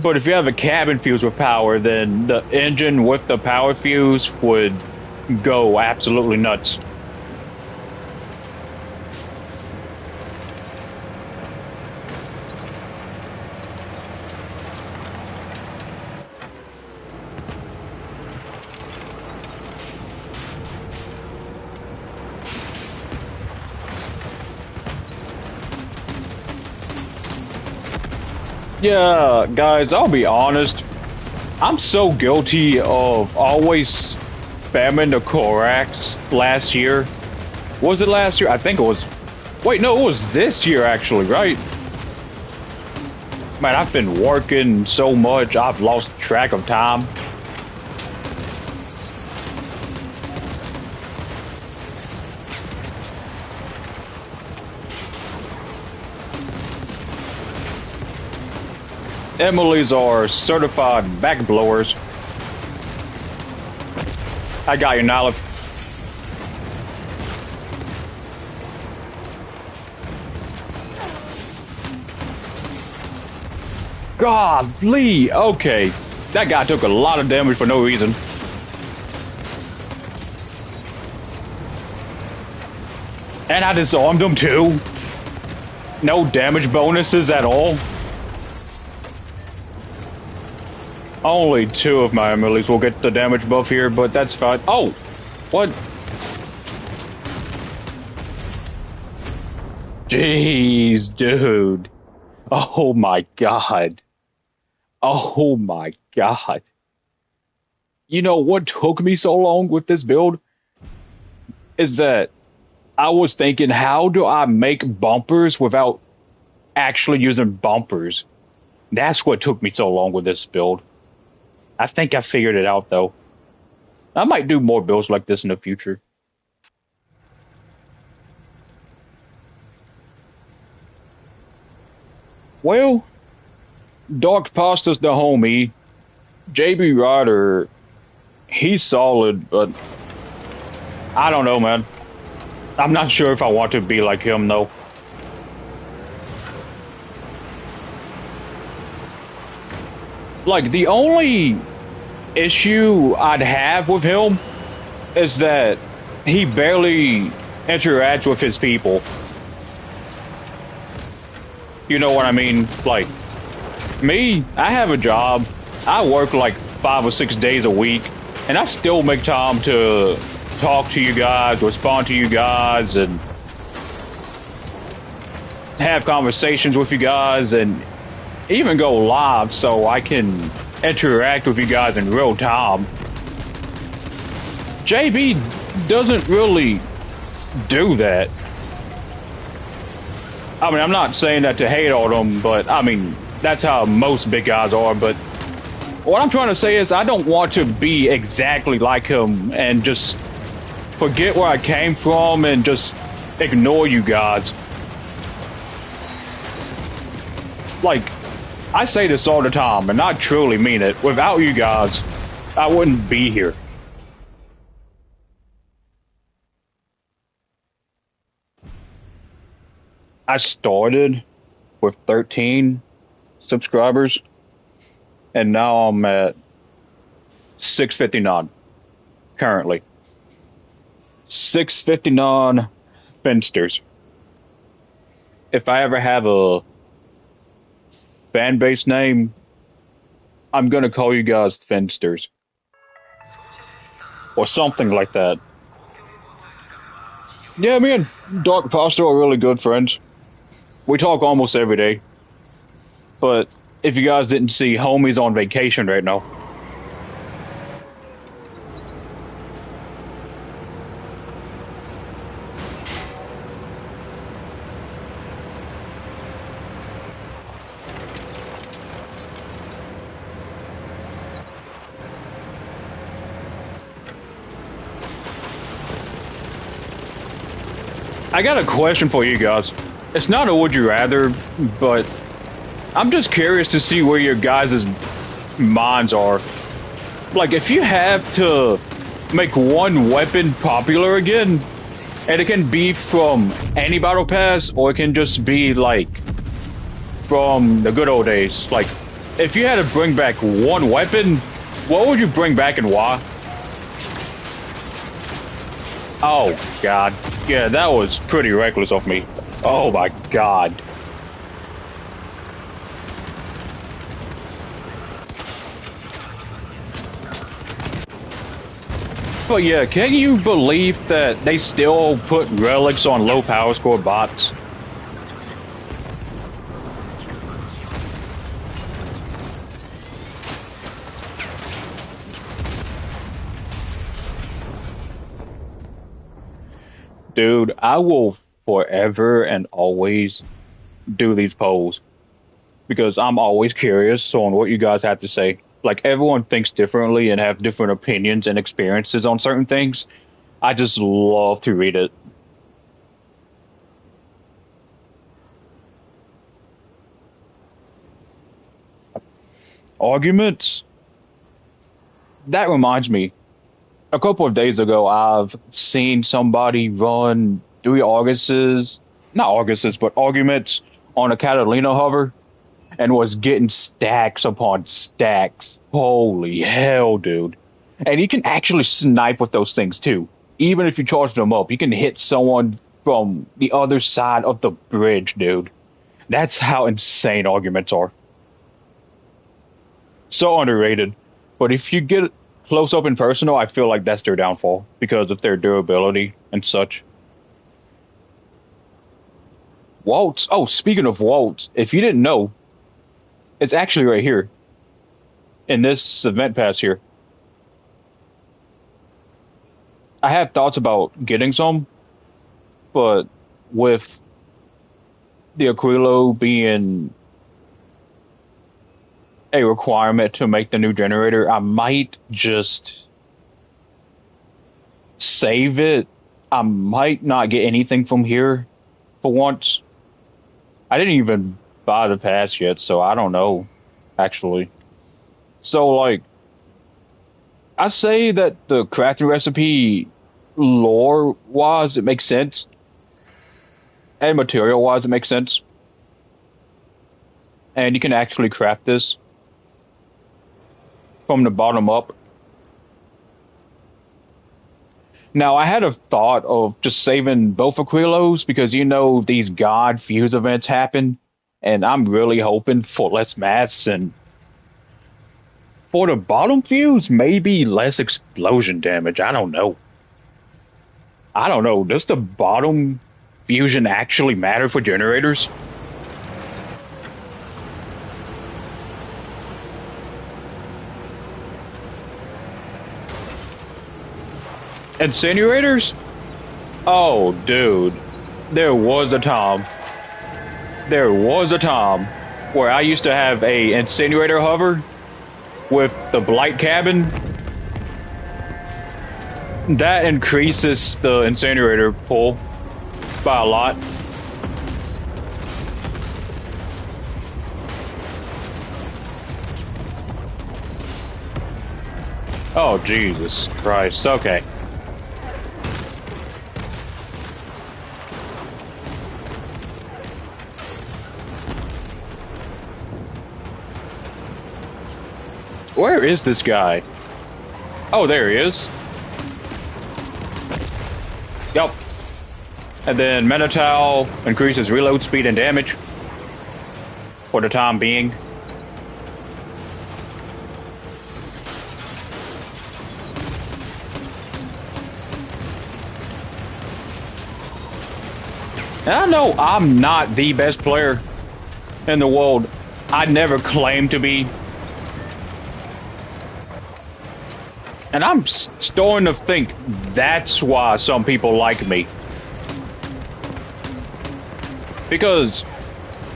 But if you have a cabin fuse with power, then the engine with the power fuse would go absolutely nuts. Yeah, guys, I'll be honest. I'm so guilty of always spamming the Korax last year. Was it last year? I think it was. Wait, no, it was this year actually, right? Man, I've been working so much, I've lost track of time. Emily's are certified back blowers. I got you, Nylif. Godly, okay. That guy took a lot of damage for no reason. And I disarmed him too. No damage bonuses at all. Only 2 of my Emily's will get the damage buff here, but that's fine. Oh! What? Jeez, dude. Oh my god. Oh my god. You know what took me so long with this build? Is that I was thinking, how do I make bumpers without actually using bumpers? That's what took me so long with this build. I think I figured it out, though. I might do more builds like this in the future. Well, Dark Pasta's the homie. JB Ryder, he's solid, but I don't know, man. I'm not sure if I want to be like him, though. Like, the only issue I'd have with him is that he barely interacts with his people. You know what I mean? Like, Me, I have a job. I work like 5 or 6 days a week, and I still make time to talk to you guys, respond to you guys, and have conversations with you guys, and even go live so I can interact with you guys in real time. JB doesn't really do that. I mean, I'm not saying that to hate on them, but I mean, that's how most big guys are. But what I'm trying to say is I don't want to be exactly like him and just forget where I came from and just ignore you guys. Like, I say this all the time, and I truly mean it. Without you guys, I wouldn't be here. I started with 13 subscribers, and now I'm at 659 currently. 659 Finsters. If I ever have a fan base name, I'm gonna call you guys Finsters. Or something like that. Yeah, me and Dark Pasta are really good friends. We talk almost every day. But if you guys didn't see, homie's on vacation right now. I got a question for you guys. It's not a would you rather, but I'm just curious to see where your guys' minds are. Like, if you have to make one weapon popular again, and it can be from any battle pass, or it can just be, like, from the good old days. Like, if you had to bring back one weapon, what would you bring back and why? Oh, God. Yeah, that was pretty reckless of me. Oh, my God. But yeah, can you believe that they still put relics on low power score bots? Dude, I will forever and always do these polls because I'm always curious on what you guys have to say. Like, everyone thinks differently and have different opinions and experiences on certain things. I just love to read it. Arguments? That reminds me. A couple of days ago, I've seen somebody run 3 Augusts, not Augusts, but arguments on a Catalina hover and was getting stacks upon stacks. Holy hell, dude. And you can actually snipe with those things too. Even if you charge them up, you can hit someone from the other side of the bridge, dude. That's how insane arguments are. So underrated. But if you get close up and personal, I feel like that's their downfall because of their durability and such. Waltz. Oh, speaking of Waltz, if you didn't know, it's actually right here in this event pass here. I have thoughts about getting some, but with the Aquilo being a requirement to make the new generator, I might just save it. I might not get anything from here for once. I didn't even buy the pass yet, so I don't know, actually. So, like, I say that the crafting recipe, lore-wise, it makes sense. And material-wise, it makes sense. And you can actually craft this from the bottom up. Now, I had a thought of just saving both Aquilos because, you know, these God Fuse events happen. and I'm really hoping for less mass and for the bottom fuse, maybe less explosion damage. I don't know. I don't know. Does the bottom fusion actually matter for generators? Incinerators? Oh, dude. There was a time. There was a time where I used to have a incinerator hover with the blight cabin. That increases the incinerator pull by a lot. Oh, Jesus Christ. Okay. Where is this guy? Oh, there he is. Yup. And then Minotaur increases reload speed and damage for the time being. And I know I'm not the best player in the world. I never claimed to be. And I'm starting to think that's why some people like me. Because,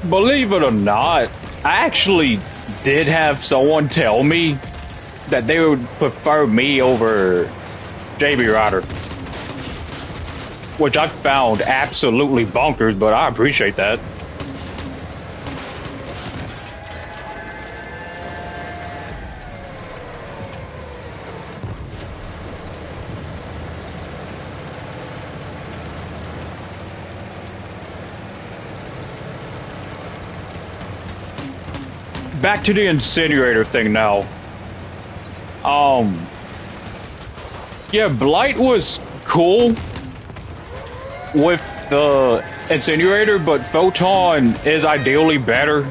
believe it or not, I actually did have someone tell me that they would prefer me over JB Ryder. Which I found absolutely bonkers, but I appreciate that. Back to the incinerator thing now. Yeah, Blight was cool with the incinerator, but Photon is ideally better.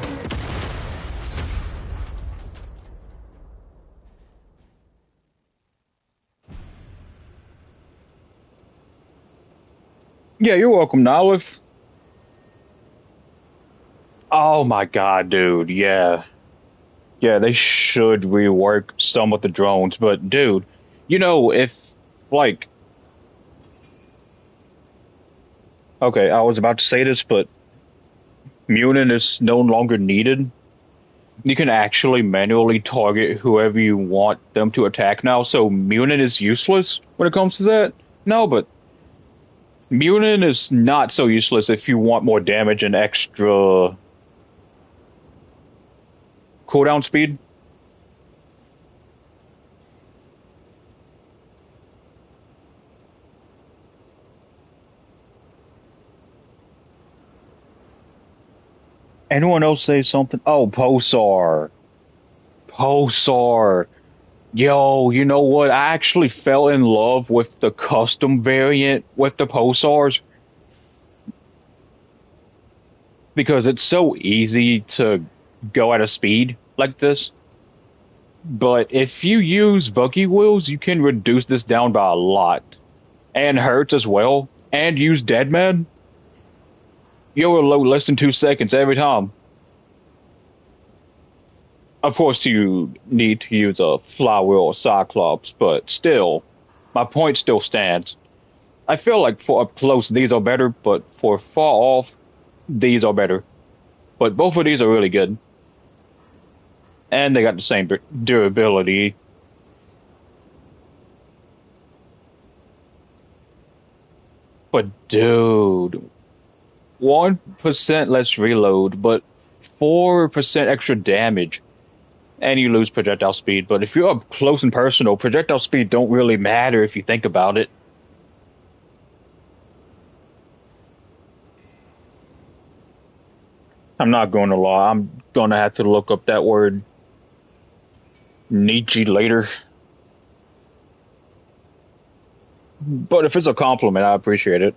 Yeah, you're welcome, Nolif. Oh my god, dude, yeah. Yeah, they should rework some of the drones, but dude, you know, if, like, okay, I was about to say this, but Munin is no longer needed. You can actually manually target whoever you want them to attack now, so Munin is useless when it comes to that. No, but Munin is not so useless if you want more damage and extra cooldown speed. Anyone else say something? Oh, Pulsar. Pulsar. Yo, you know what? I actually fell in love with the custom variant with the Pulsars because it's so easy to go at a speed like this. But if you use buggy wheels, you can reduce this down by a lot. And hurts as well. And use Deadman. You'll reload less than 2 seconds every time. Of course, you need to use a flywheel or Cyclops, but still, my point still stands. I feel like for up close, these are better, but for far off, these are better. But both of these are really good. And they got the same durability. But dude, 1% less reload, but 4% extra damage. And you lose projectile speed. But if you're up close and personal, projectile speed don't really matter if you think about it. I'm not going to lie. I'm going to have to look up that word Nietzsche later. But if it's a compliment, I appreciate it.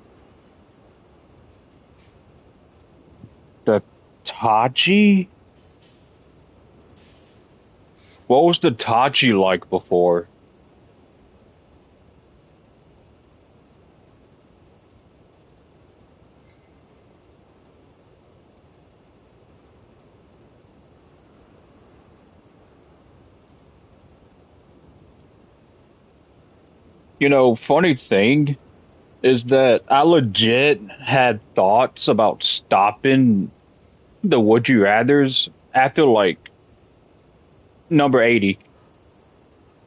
The Tachi? What was the Tachi like before? You know, funny thing is that I legit had thoughts about stopping the Would You Rathers after like number 80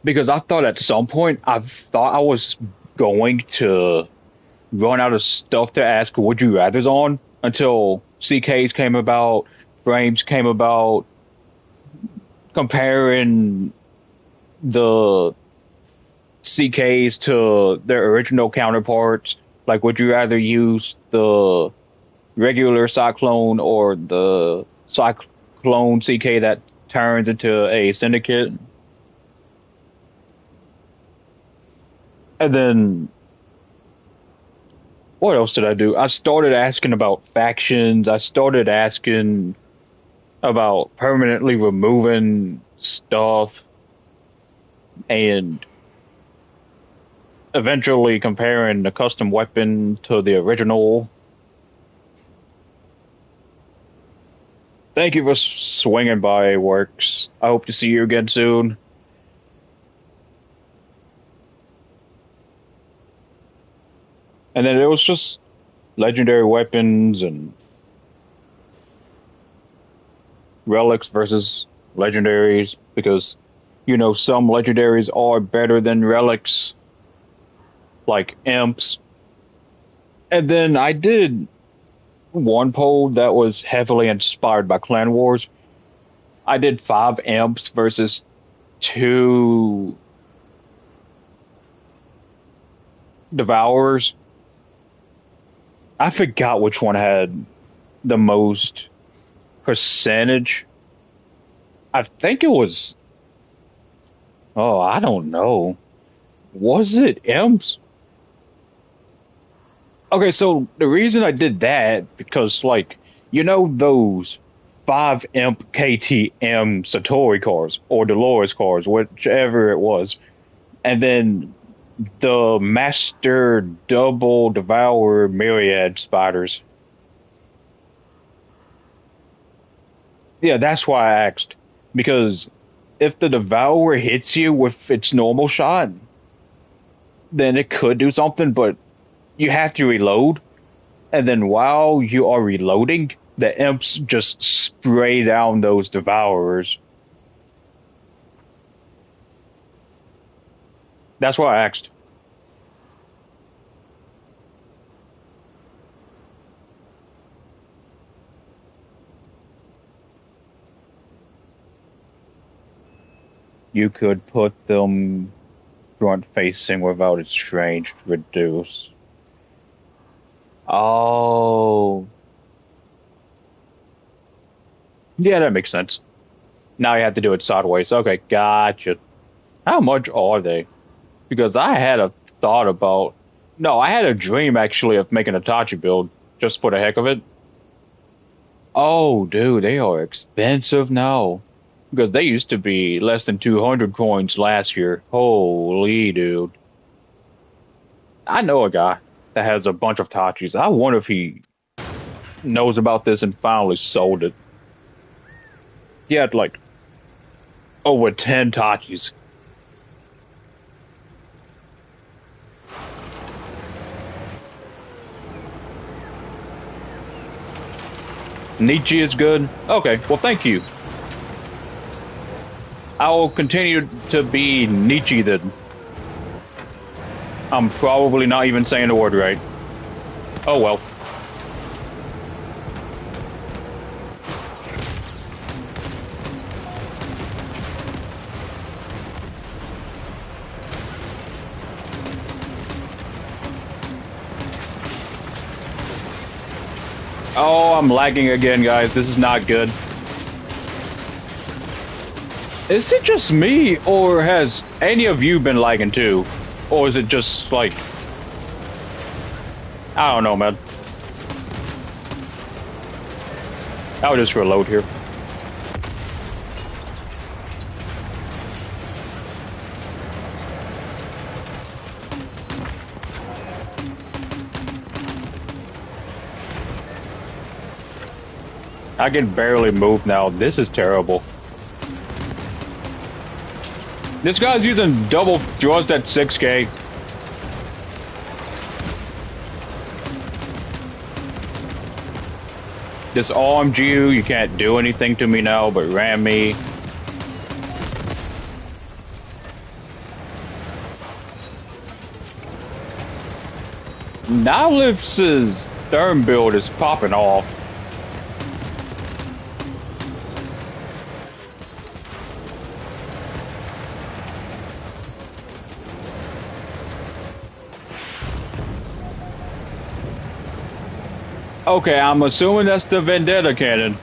because I thought at some point I thought I was going to run out of stuff to ask Would You Rathers on until CKs came about, frames came about, comparing the CKs to their original counterparts. Like, would you rather use the regular Cyclone or the Cyclone CK that turns into a syndicate? And then, what else did I do? I started asking about factions. I started asking about permanently removing stuff and eventually comparing the custom weapon to the original. Thank you for swinging by, Works. I hope to see you again soon. And then it was just legendary weapons and relics versus legendaries because, you know, some legendaries are better than relics, like imps. And then I did one poll that was heavily inspired by Clan Wars. I did 5 imps versus 2 devourers. I forgot which one had the most percentage. I think it was. Oh, I don't know. Was it imps? Okay, so the reason I did that because, like, you know those 5 imp KTM Satori cars or Dolores cars, whichever it was, and then the Master Double Devour Myriad Spiders. Yeah, that's why I asked. Because if the Devourer hits you with its normal shot, then it could do something, but you have to reload. And then while you are reloading, the imps just spray down those Devourers. That's why I asked. You could put them front facing without its range to reduce. Oh. Yeah, that makes sense. Now you have to do it sideways. Okay, gotcha. How much are they? Because I had a thought about. No, I had a dream actually of making a Tachi build just for the heck of it. Oh, dude, they are expensive now. Because they used to be less than 200 coins last year. Holy dude. I know a guy that has a bunch of Tachis. I wonder if he knows about this and finally sold it. He had like over 10 Tachis. Nietzsche is good? Okay, well, thank you. I will continue to be Nietzsche then. I'm probably not even saying the word right. Oh well. Oh, I'm lagging again, guys. This is not good. Is it just me, or has any of you been lagging too? Or is it just like... I don't know, man. I'll just reload here. I can barely move now. This is terrible. This guy's using double thrust at 6K. This armed you can't do anything to me now but ram me. Nihilus' therm build is popping off. Okay, I'm assuming that's the Vendetta cannon.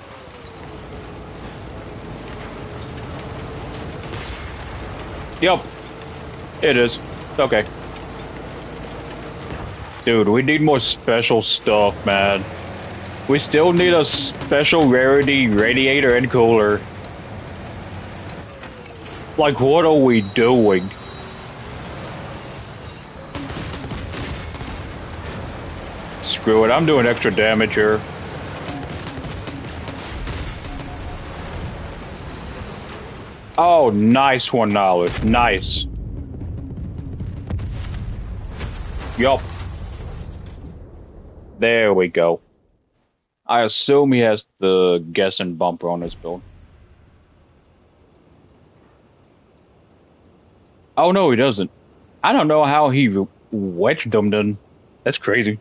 Yep, it is. Okay. Dude, we need more special stuff, man. We still need a special rarity radiator and cooler. Like, what are we doing? Screw it, I'm doing extra damage here. Oh, nice one, Knowledge. Nice. Yup. There we go. I assume he has the guessing bumper on his build. Oh, no, he doesn't. I don't know how he wedged them then. That's crazy.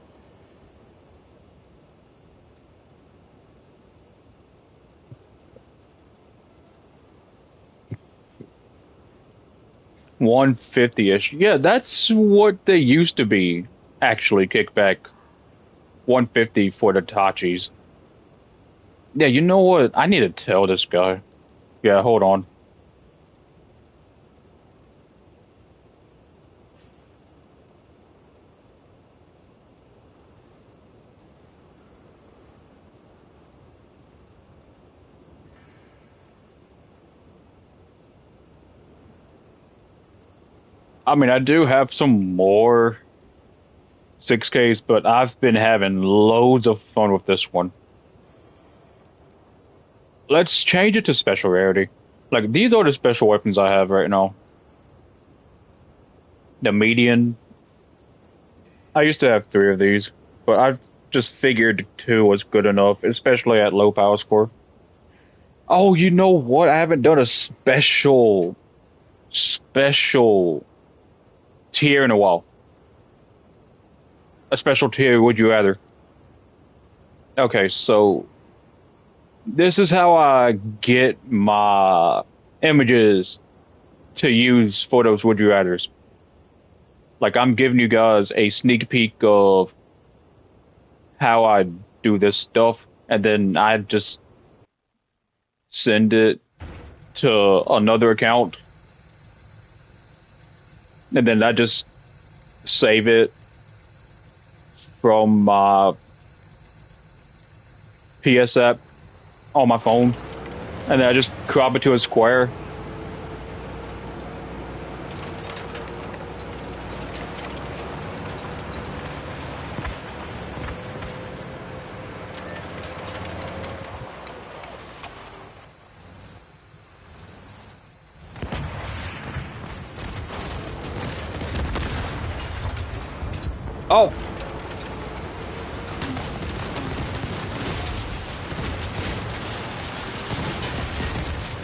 $150-ish. Yeah, that's what they used to be. Actually, kickback. $150 for the Tachis. Yeah, you know what? I need to tell this guy. Yeah, hold on. I mean, I do have some more 6Ks, but I've been having loads of fun with this one. Let's change it to special rarity. Like, these are the special weapons I have right now. The median. I used to have 3 of these, but I've just figured 2 was good enough, especially at low power score. Oh, you know what? I haven't done a special tier in a while. A special tier, would you rather? Okay, so this is how I get my images to use for those would you rathers. Like, I'm giving you guys a sneak peek of how I do this stuff, and then I just send it to another account, and then I just save it from my PS app on my phone, and then I just crop it to a square. Oh!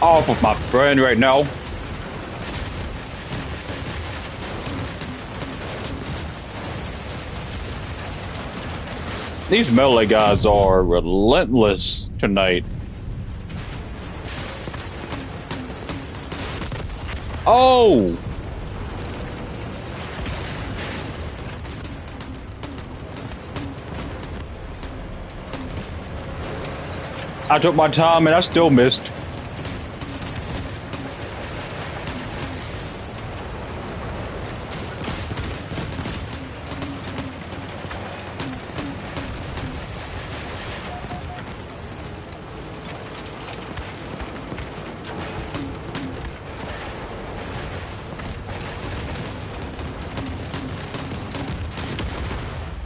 Off of my friend right now. These melee guys are relentless tonight. Oh! I took my time and I still missed.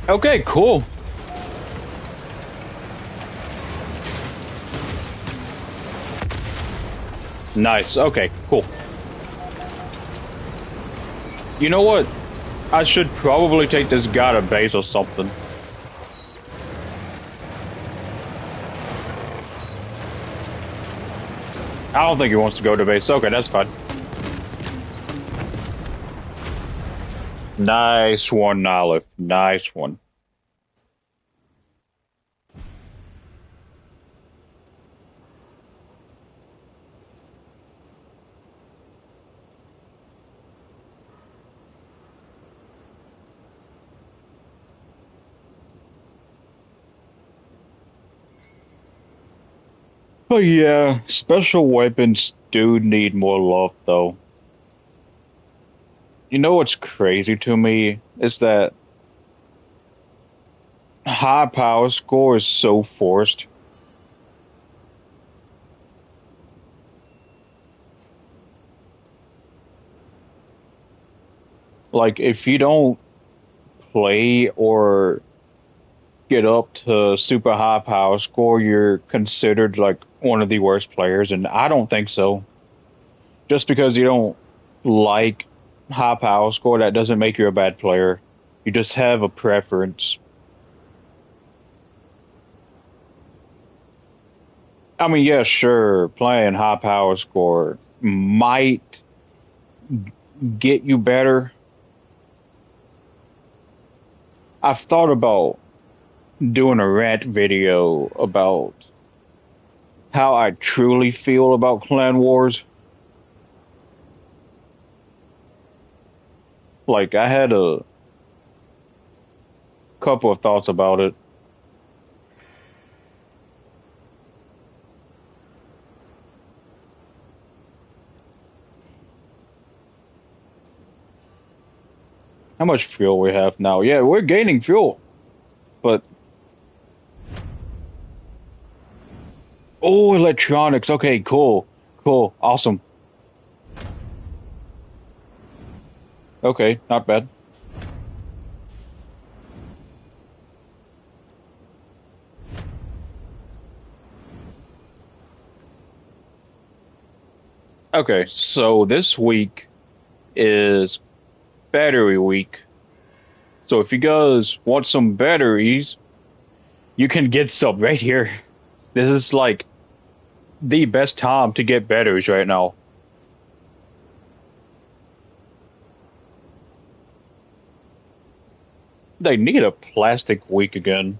Okay, cool. Nice. Okay, cool. You know what? I should probably take this guy to base or something. I don't think he wants to go to base. Okay, that's fine. Nice one, Olive. Nice one. But yeah, special weapons do need more love, though. You know what's crazy to me is that high power score is so forced. Like, if you don't play or get up to super high power score, you're considered like one of the worst players, and I don't think so. Just because you don't like high power score, that doesn't make you a bad player. You just have a preference. I mean, yeah, sure, playing high power score might get you better. I've thought about doing a rant video about how I truly feel about Clan Wars. Like, I had a couple of thoughts about it. How much fuel we have now? Yeah, we're gaining fuel, but oh, electronics. Okay, cool, cool, awesome. Okay, not bad. Okay, so this week is battery week. So if you guys want some batteries, you can get some right here. This is like the best time to get batteries right now. They need a plastic week again.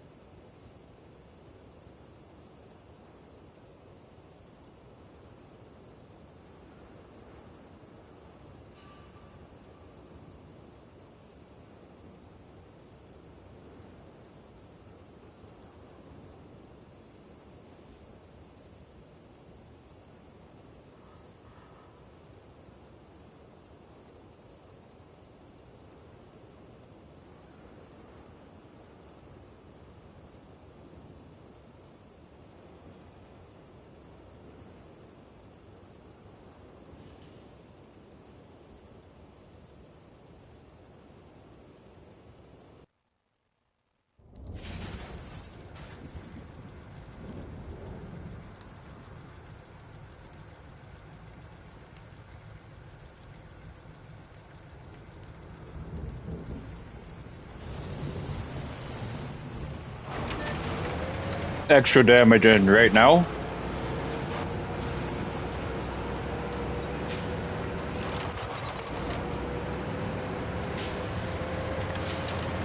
Extra damage in right now.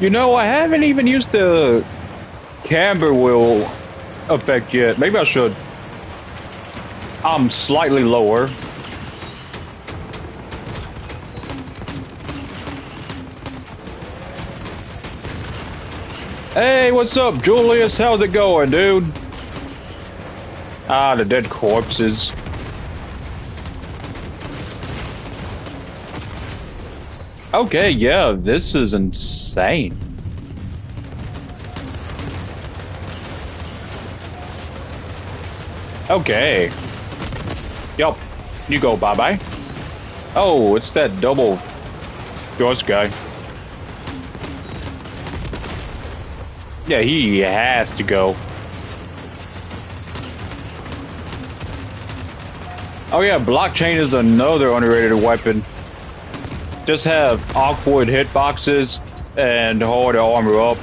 You know, I haven't even used the camber wheel effect yet. Maybe I should. I'm slightly lower. Hey, what's up, Julius? How's it going, dude? Ah, the dead corpses. Okay, yeah, this is insane. Okay. Yup. You go bye-bye. Oh, it's that double ghost guy. Yeah, he has to go. Oh yeah, blockchain is another underrated weapon. Just have awkward hitboxes and hold the armor up.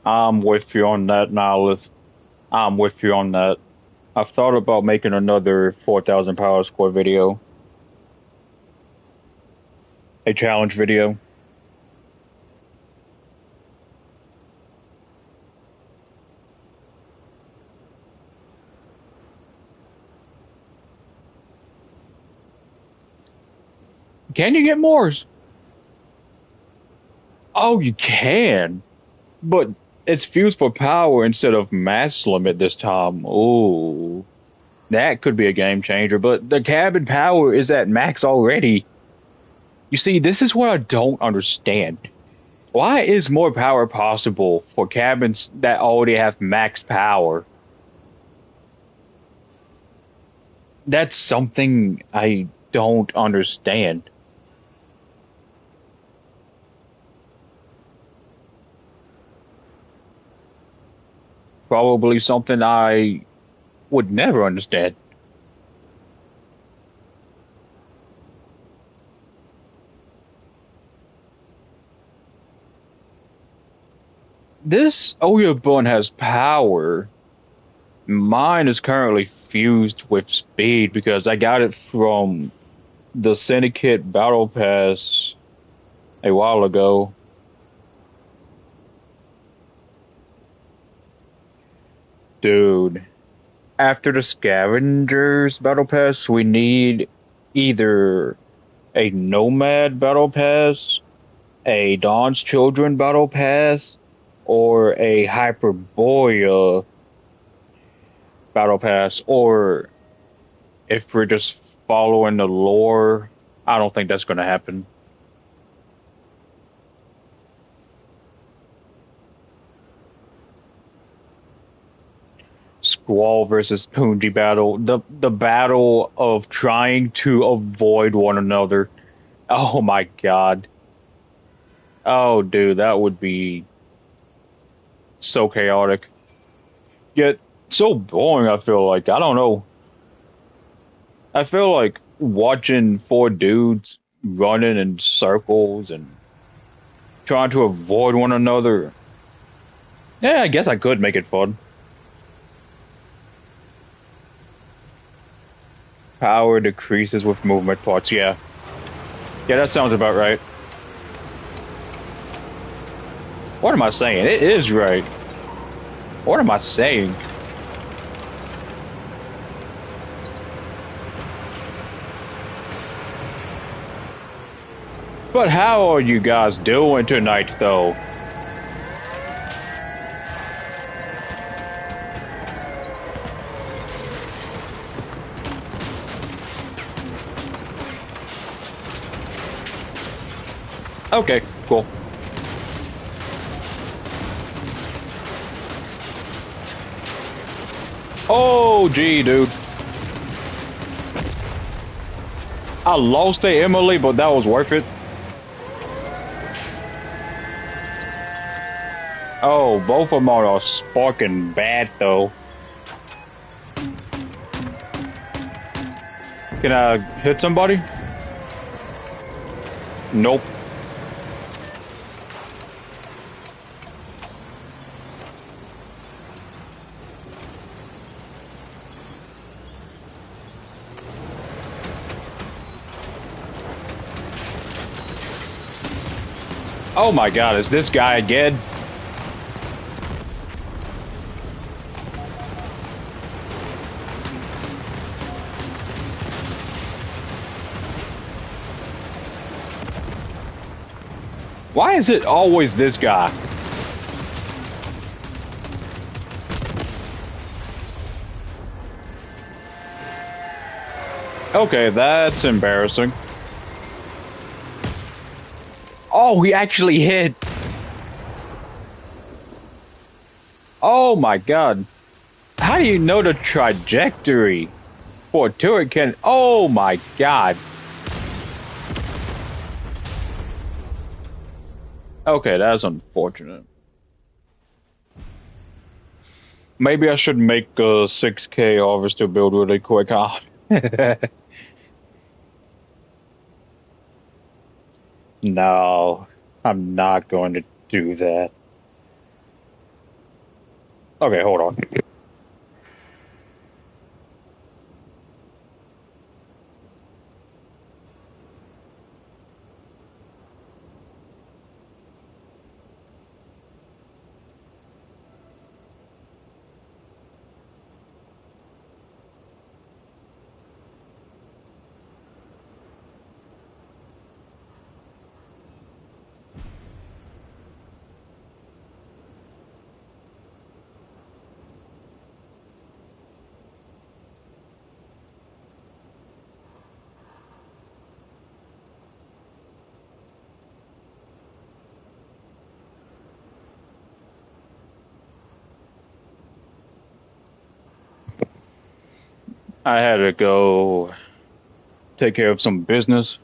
I'm with you on that, Nihilith. I'm with you on that. I've thought about making another 4,000 power score video. A challenge video. Can you get Moors? Oh, you can. But it's fused for power instead of mass limit this time. Ooh. That could be a game changer, but the cabin power is at max already. You see, this is what I don't understand. Why is more power possible for cabins that already have max power? That's something I don't understand. Probably something I would never understand. This Oyabun has power. Mine is currently fused with speed because I got it from the Syndicate Battle Pass a while ago. Dude, after the Scavengers Battle Pass, we need either a Nomad Battle Pass, a Dawn's Children Battle Pass, or a Hyperborea Battle Pass, or if we're just following the lore, I don't think that's going to happen. Squall versus Punji battle, the battle of trying to avoid one another. Oh my god. Oh dude, that would be so chaotic. Yet so boring, I feel like. I don't know. I feel like watching four dudes running in circles and trying to avoid one another. Yeah, I guess I could make it fun. Power decreases with movement parts, yeah. Yeah, that sounds about right. What am I saying? It is right. What am I saying? But how are you guys doing tonight, though? Okay, cool. Oh, gee, dude. I lost to Emily, but that was worth it. Oh, both of them are sparking bad, though. Can I hit somebody? Nope. Oh my god, is this guy again? Why is it always this guy? Okay, that's embarrassing. Oh, he actually hit. Oh my god. How do you know the trajectory for a turret cannon? Oh my god. Okay, that's unfortunate. Maybe I should make a 6K harvester build really quick, huh? No, I'm not going to do that. Okay, hold on. I had to go take care of some business.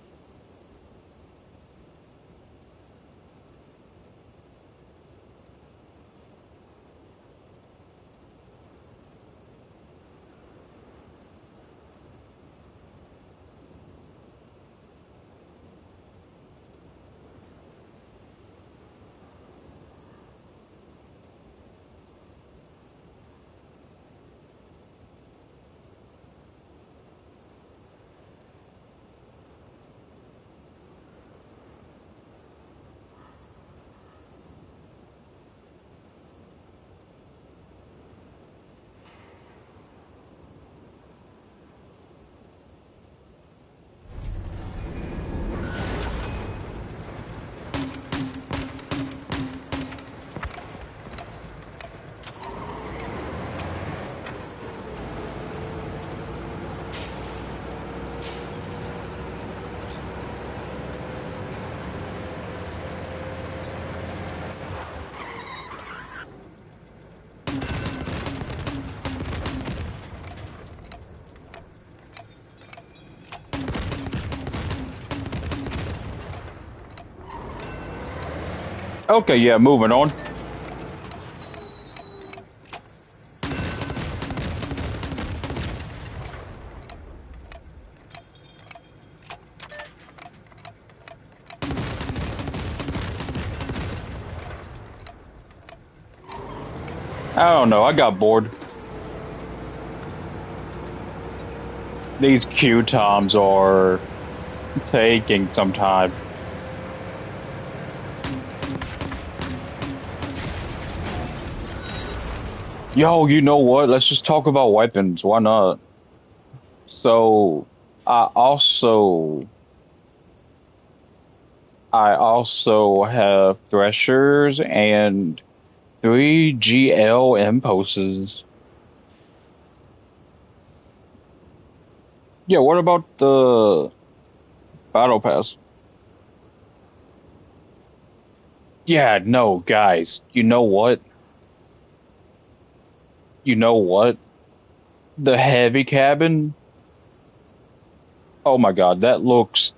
Okay, yeah, moving on. I don't know, I got bored. These queue times are taking some time. Yo, you know what? Let's just talk about weapons. Why not? So, I also I also have threshers and 3 GL impulses. Yeah, what about the battle pass? Yeah, no, guys. You know what? You know what? The heavy cabin. Oh my god, that looks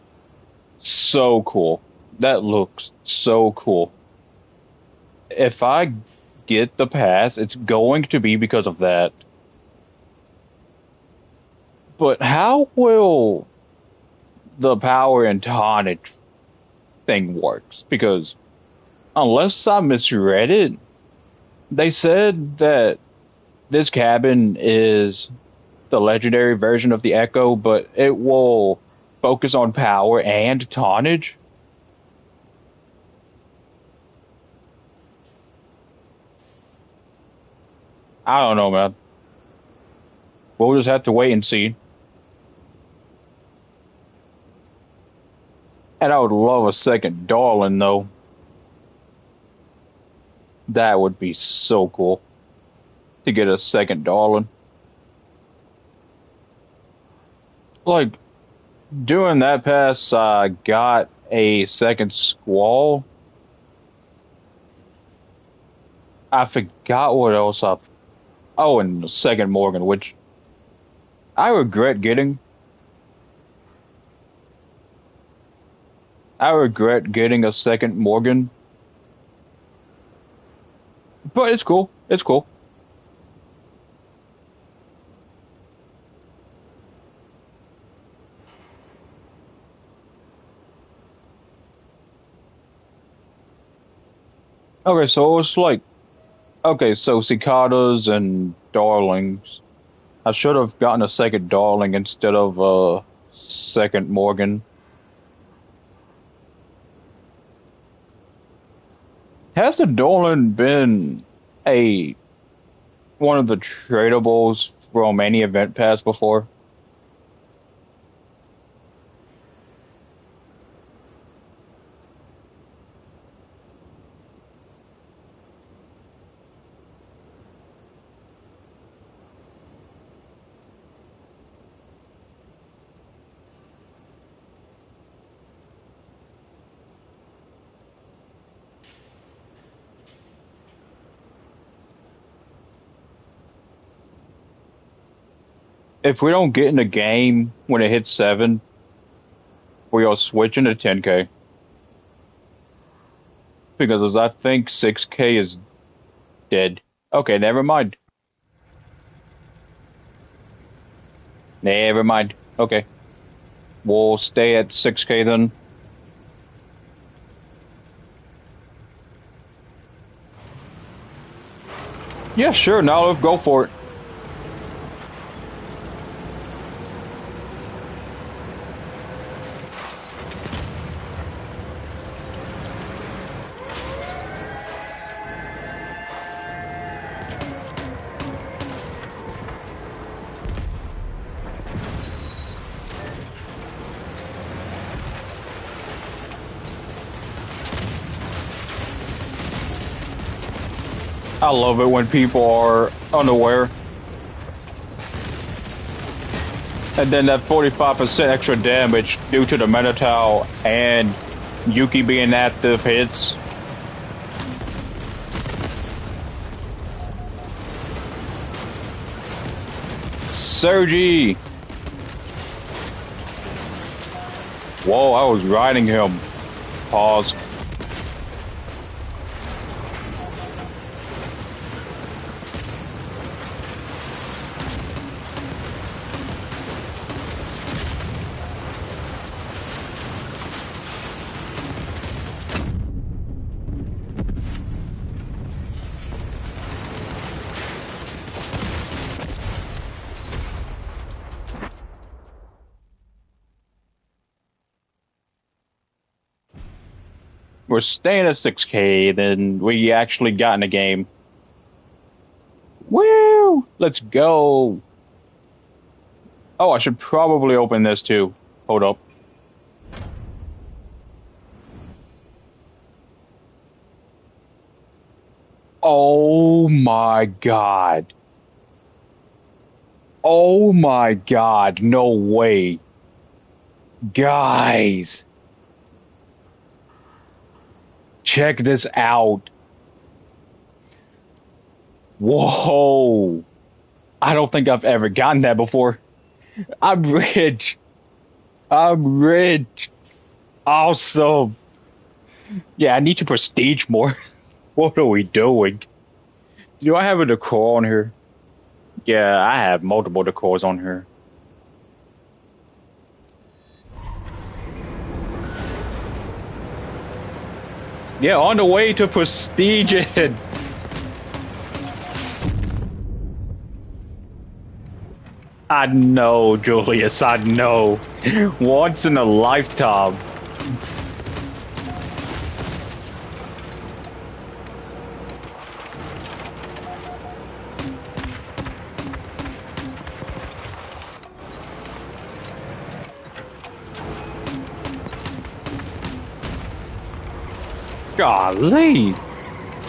so cool. That looks so cool. If I get the pass, it's going to be because of that. But how will the power and tonnage thing works? Because unless I misread it, they said that this cabin is the legendary version of the Echo, but it will focus on power and tonnage. I don't know, man. We'll just have to wait and see. And I would love a second Darlin, though. That would be so cool to get a second Darlin. like doing that pass, I got a second squall. I forgot what else I. Oh, and the second Morgan, which I regret getting. I regret getting a second Morgan, but it's cool. It's cool. Okay, so it's like, okay, so cicadas and darlings. I should have gotten a second darling instead of a second Morgan. Has the darling been a one of the tradables from any event pass before? If we don't get in the game when it hits 7, we are switching to 10K. Because as I think 6K is dead. Okay, never mind. Never mind. Okay. We'll stay at 6K then. Yeah, sure. Now let's go for it. I love it when people are unaware. And then that 45% extra damage due to the Minotaur and Yuki being active hits. Sergi! Whoa, I was riding him. Pause. We're staying at 6K, then we actually got in the game. Woo! Let's go! Oh, I should probably open this too. Hold up. Oh my god. Oh my god, no way. Guys. Check this out. Whoa. I don't think I've ever gotten that before. I'm rich. I'm rich. Awesome. Yeah, I need to prestige more. What are we doing? Do I have a decor on here? Yeah, I have multiple decors on here. Yeah, on the way to prestige it. I know, Julius, I know. Once in a lifetime. Golly.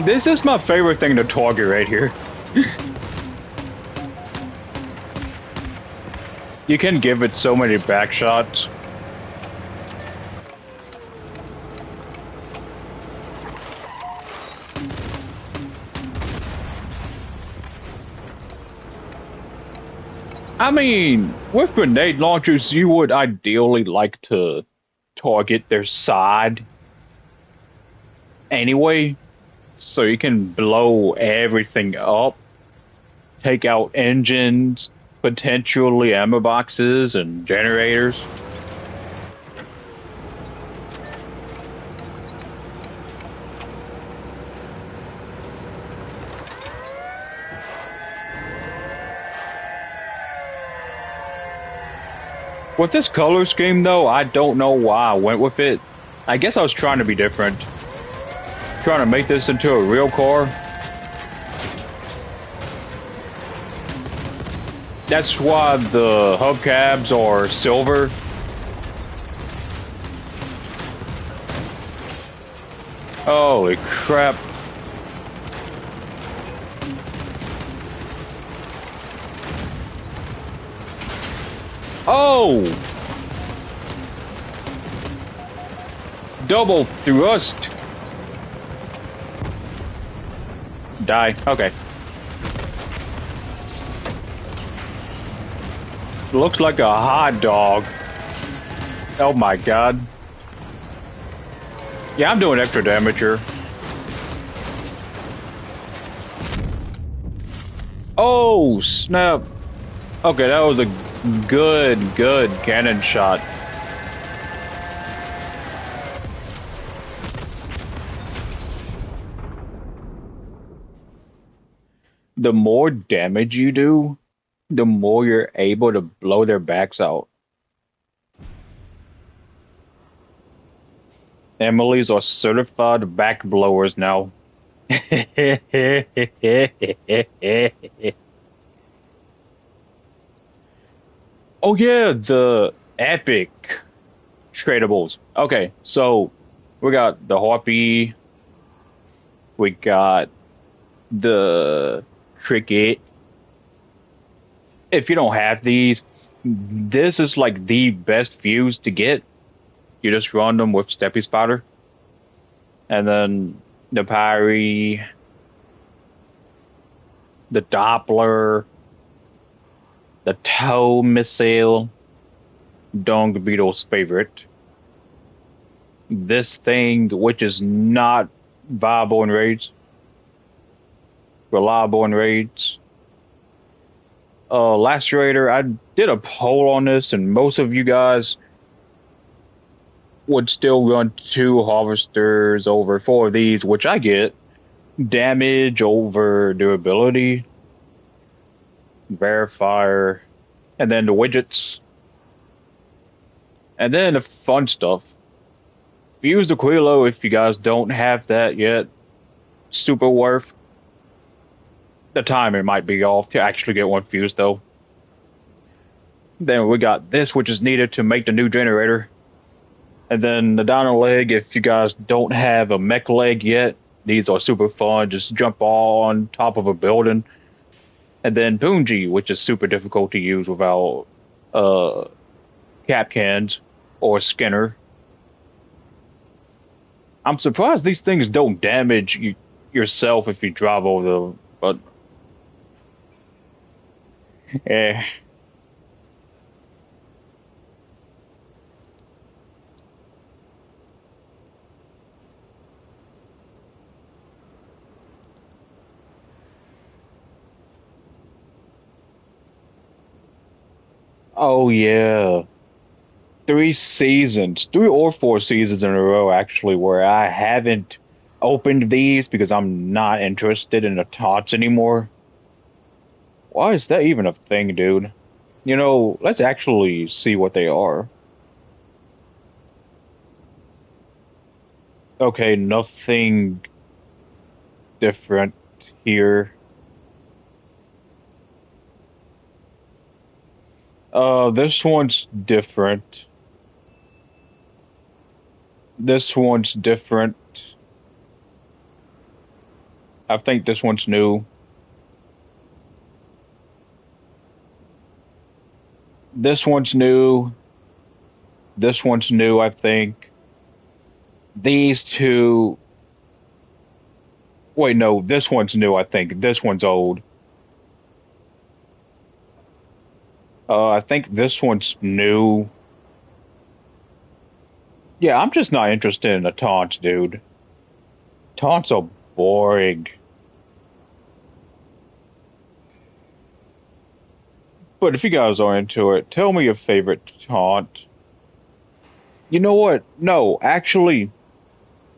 This is my favorite thing to target right here. You can give it so many back shots. I mean, with grenade launchers, you would ideally like to target their side anyway, so you can blow everything up, take out engines, potentially ammo boxes and generators. With this color scheme, though, I don't know why I went with it. I guess I was trying to be different. Trying to make this into a real car. That's why the hubcaps are silver. Holy crap. Oh! Double thrust. Die. Okay. Looks like a hot dog. Oh my god. Yeah, I'm doing extra damage here. Oh, snap. Okay, that was a good cannon shot. The more damage you do, the more you're able to blow their backs out. Emily's are certified back blowers now. Oh yeah, the epic tradables. Okay, so we got the Harpy, we got the Cricket. If you don't have these, this is like the best views to get. You just run them with Steppy Spotter. And then the Pyrie, the Doppler, the Tow Missile, Dung Beetle's favorite. This thing, which is not viable in raids, reliable in raids. Lacerator, I did a poll on this, and most of you guys would still run 2 harvesters over 4 of these, which I get. Damage over durability, verifier, and then the widgets. And then the fun stuff. Fuse the Quilo if you guys don't have that yet. Super worth. The timer might be off to actually get one fused though. Then we got this, which is needed to make the new generator. And then the dino leg, if you guys don't have a mech leg yet, these are super fun. Just jump all on top of a building. And then Boonji, which is super difficult to use without cap cans or Skinner. I'm surprised these things don't damage yourself if you drive over them, but eh. Oh yeah. 3 or 4 seasons in a row actually, where I haven't opened these because I'm not interested in the tots anymore. Why is that even a thing, dude? You know, let's actually see what they are. Okay, nothing different here. This one's different. This one's different. I think this one's new. This one's new. This one's new, I think. These two. Wait, no, this one's new, I think. This one's old. I think this one's new. Yeah, I'm just not interested in the taunts, dude. Taunts are boring. But if you guys are into it, tell me your favorite taunt. You know what? No, actually,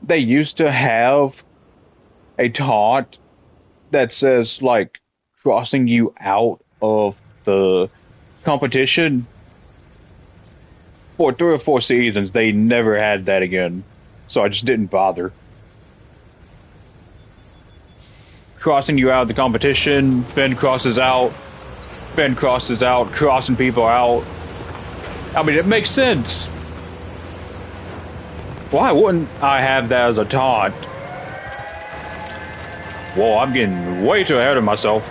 they used to have a taunt that says, like, crossing you out of the competition. For 3 or 4 seasons, they never had that again. So I just didn't bother. Crossing you out of the competition, Ben crosses out, crossing people out. I mean, it makes sense. Why wouldn't I have that as a taunt? Whoa, I'm getting way too ahead of myself.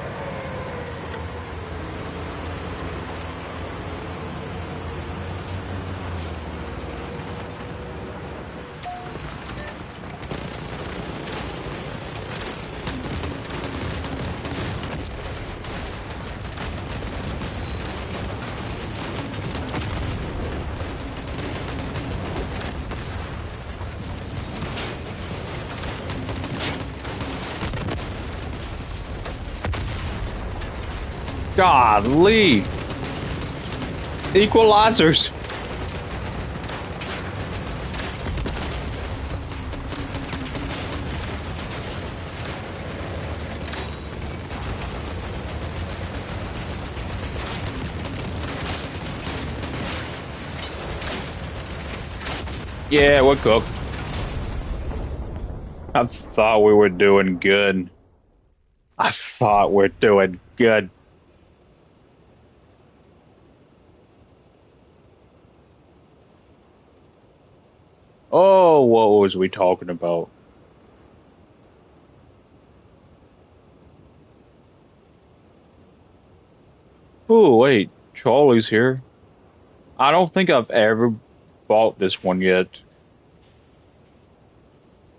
Golly. Equalizers. Yeah, we're cooked. I thought we were doing good. I thought we're doing good. Oh, what was we talking about? Oh, wait, Charlie's here. I don't think I've ever bought this one yet.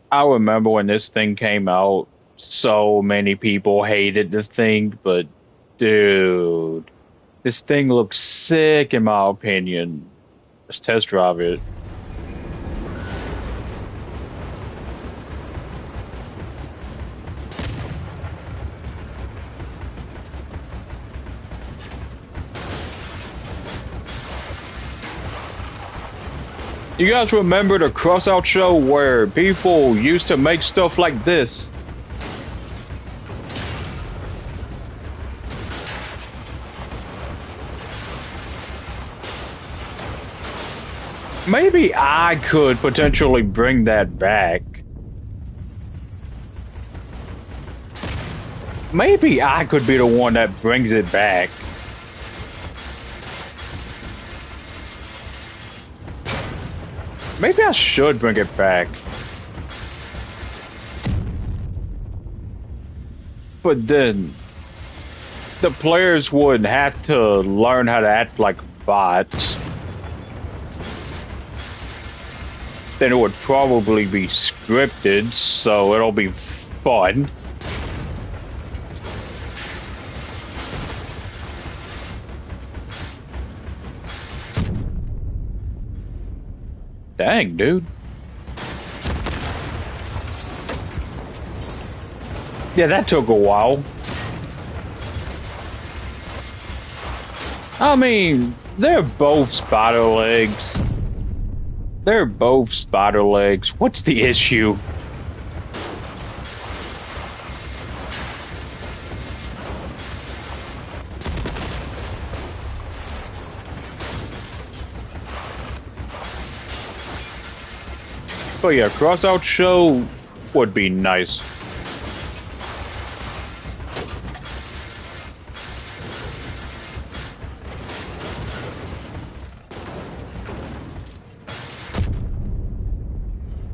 I remember when this thing came out, so many people hated the thing, but dude, this thing looks sick in my opinion. Let's test drive it. You guys remember the crossout show where people used to make stuff like this? Maybe I could potentially bring that back. Maybe I could be the one that brings it back. Maybe I should bring it back. But then the players would have to learn how to act like bots. Then it would probably be scripted, so it'll be fun. Dang, dude. Yeah, that took a while. I mean, they're both spider legs. They're both spider legs. What's the issue? But yeah, crossout show would be nice.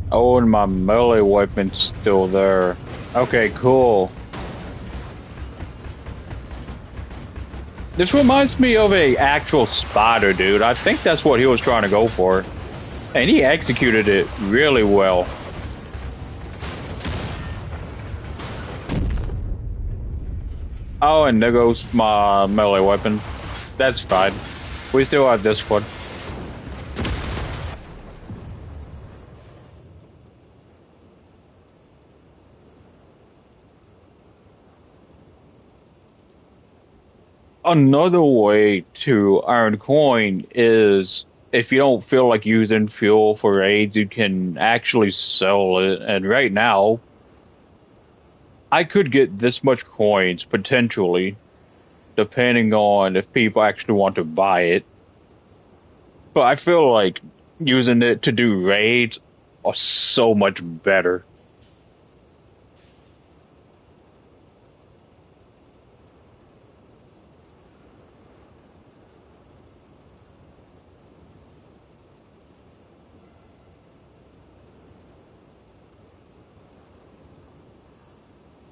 Oh, and my melee weapon's still there. Okay, cool. This reminds me of a actual spider, dude. I think that's what he was trying to go for. And he executed it really well. Oh, and there goes my melee weapon. That's fine. We still have this one. Another way to earn coin is if you don't feel like using fuel for raids, you can actually sell it. And right now, I could get this much coins potentially, depending on if people actually want to buy it. But I feel like using it to do raids are so much better.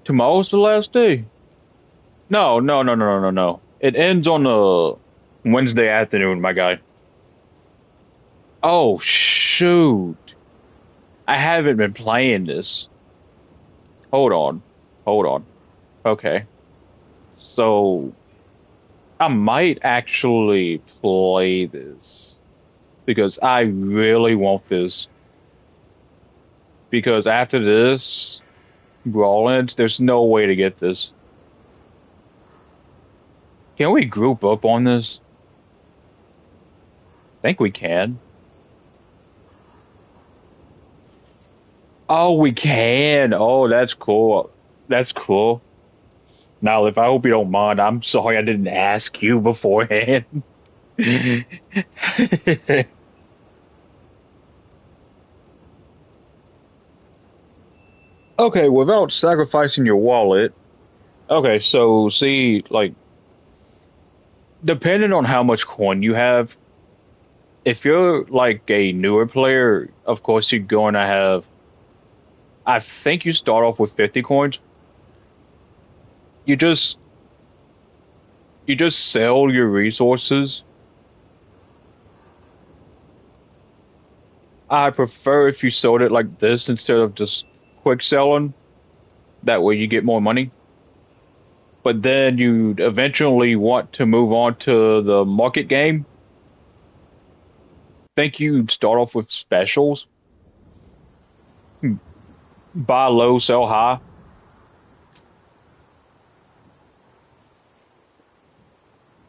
Tomorrow's the last day. No, no, no, no, no, no, no. It ends on a Wednesday afternoon, my guy. Oh, shoot. I haven't been playing this. Hold on. Hold on. Okay. So, I might actually play this because I really want this. Because after this, Rollins, there's no way to get this. Can we group up on this? I think we can. Oh, we can. Oh, that's cool. That's cool. Now, if I hope you don't mind, I'm sorry I didn't ask you beforehand. Okay, without sacrificing your wallet. Okay, so see, like, depending on how much coin you have, if you're like a newer player, of course you're going to have. I think you start off with 50 coins. You just you just sell your resources. I prefer if you sold it like this instead of just quick selling. That way you get more money. But then you eventually want to move on to the market game. Think you'd start off with specials. Buy low, sell high.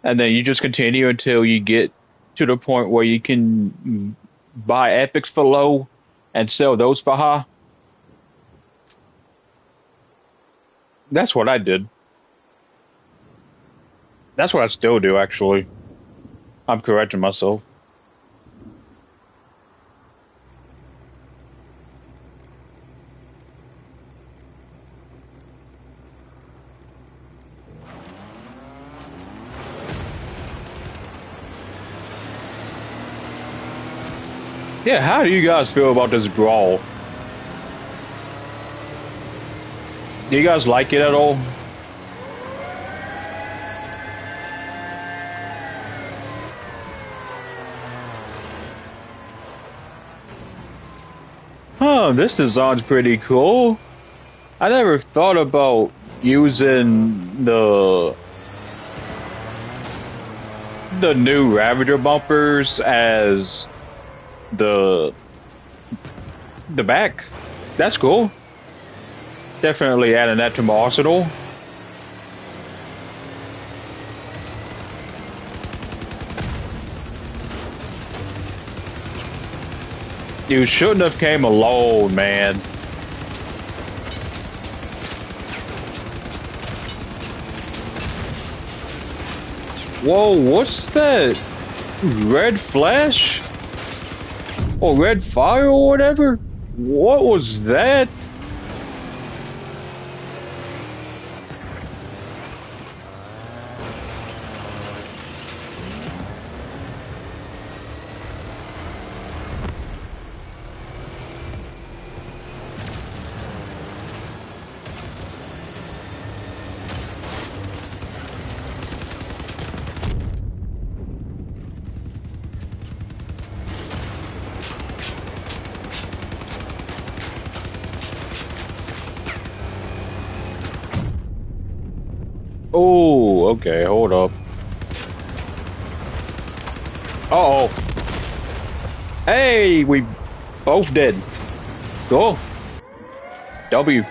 And then you just continue until you get to the point where you can buy epics for low and sell those for high. That's what I did. That's what I still do, actually. I'm correcting myself. Yeah, how do you guys feel about this brawl? Do you guys like it at all? Huh, this design's pretty cool. I never thought about using the new Ravager bumpers as the back. That's cool. Definitely adding that to my arsenal. You shouldn't have came alone, man. Whoa, what's that? Red flash? Or red fire or whatever? What was that? Oh, okay, hold up. Uh-oh. Hey, we both did. Cool. W.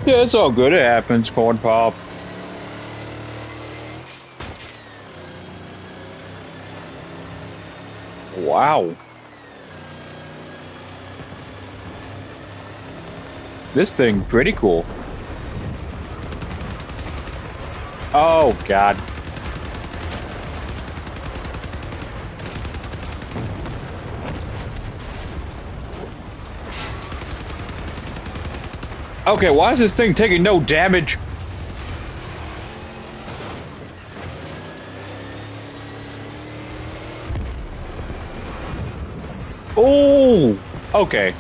Yeah, it's all good. It happens, corn pop. Wow. This thing pretty cool. Oh, God. Okay, why is this thing taking no damage? Oh, okay.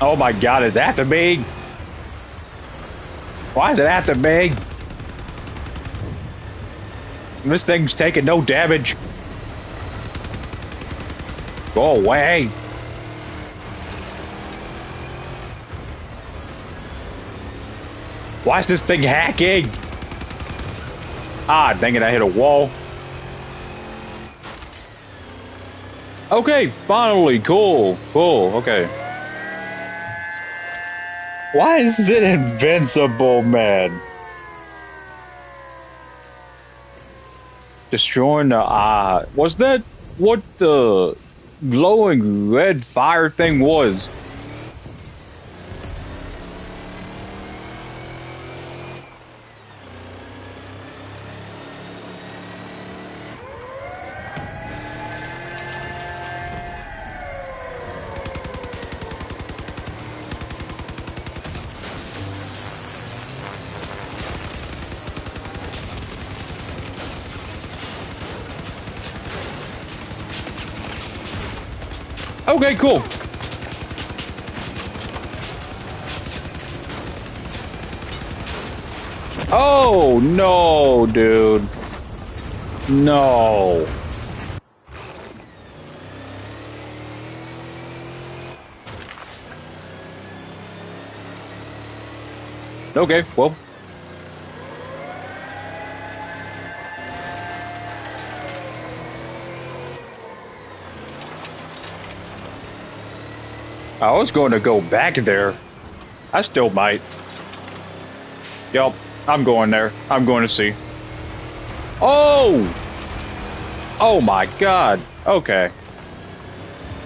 Oh my God, is that the big? Why is it after me? This thing's taking no damage. Go away. Why is this thing hacking? Ah, dang it, I hit a wall. Okay, finally, cool, cool, okay. Why is it invincible, man? Destroying the was that what the glowing red fire thing was? Okay, cool. Oh, no, dude. No. Okay, well. I was going to go back there. I still might. Yup, I'm going there. I'm going to see. Oh! Oh my God. Okay.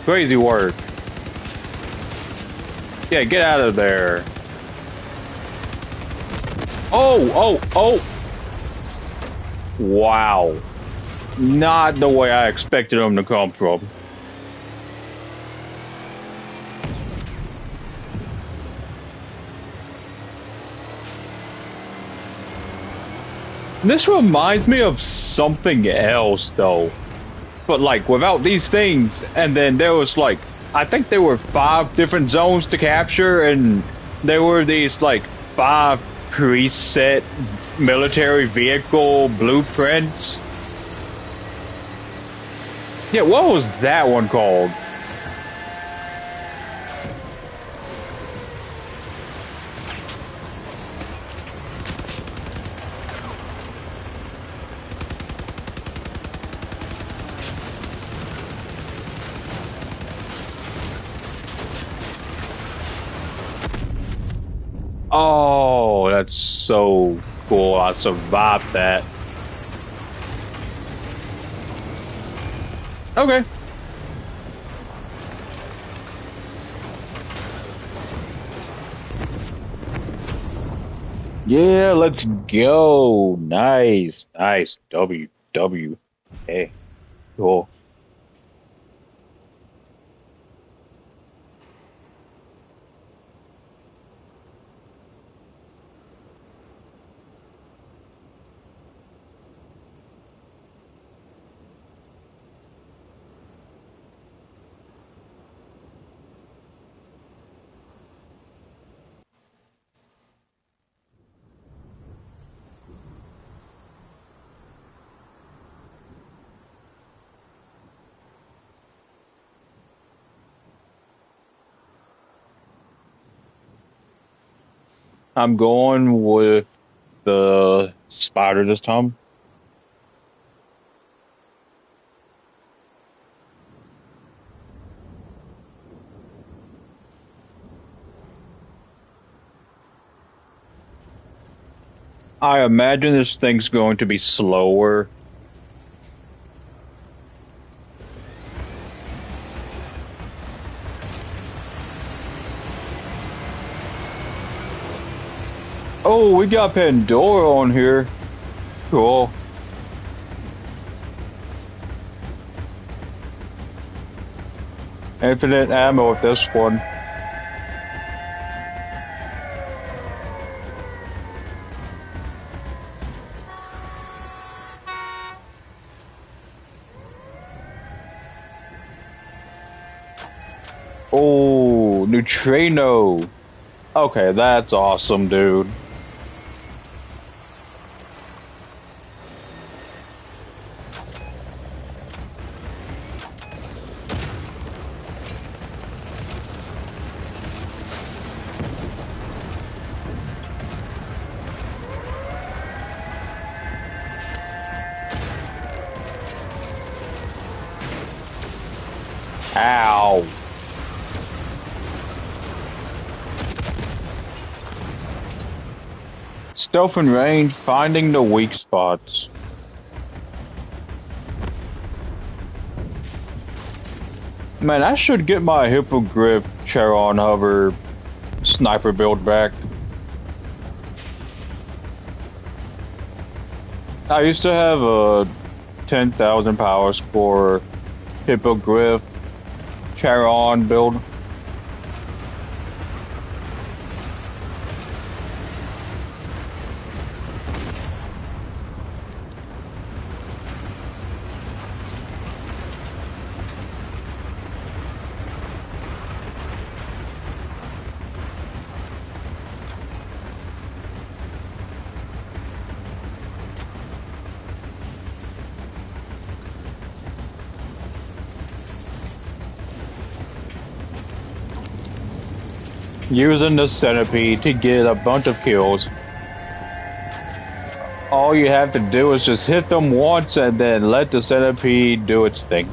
Crazy work. Yeah, get out of there. Oh, oh, oh. Wow. Not the way I expected them to come from. This reminds me of something else, though. But, like, without these things, and then there was, like, I think there were 5 different zones to capture, and there were these, like, 5 preset military vehicle blueprints. Yeah, what was that one called? Oh, that's so cool. I survived that. Okay. Yeah, let's go. Nice, nice. W, W. Hey, cool. I'm going with the spider this time. I imagine this thing's going to be slower. Oh, we got Pandora on here. Cool. Infinite ammo with this one. Oh, neutrino. Okay, that's awesome, dude. Ow. Stealth and range, finding the weak spots. Man, I should get my hippogriff Charon hover sniper build back. I used to have a 10,000 power score hippogriff Charon build. Using the centipede to get a bunch of kills. All you have to do is just hit them once and then let the centipede do its thing.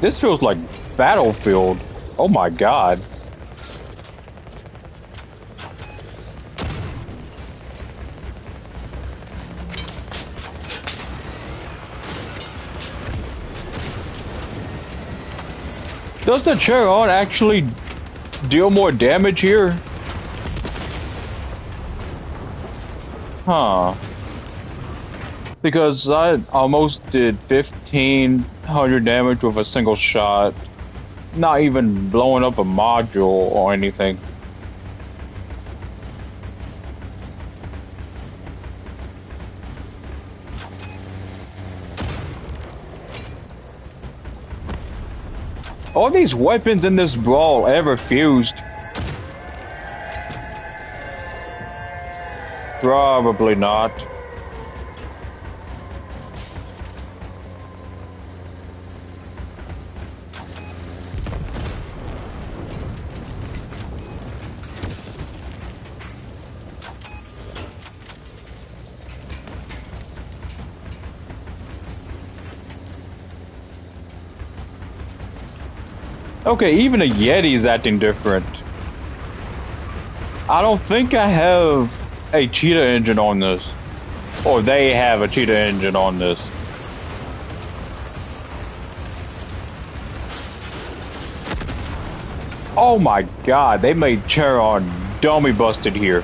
This feels like Battlefield. Oh my god. Does the Charon actually deal more damage here? Huh. Because I almost did 1,500 damage with a single shot. Not even blowing up a module or anything. All these weapons in this brawl ever fused? Probably not. Okay, even a Yeti is acting different. I don't think I have a cheetah engine on this. Or they have a cheetah engine on this. Oh my god, they made Charon dummy busted here.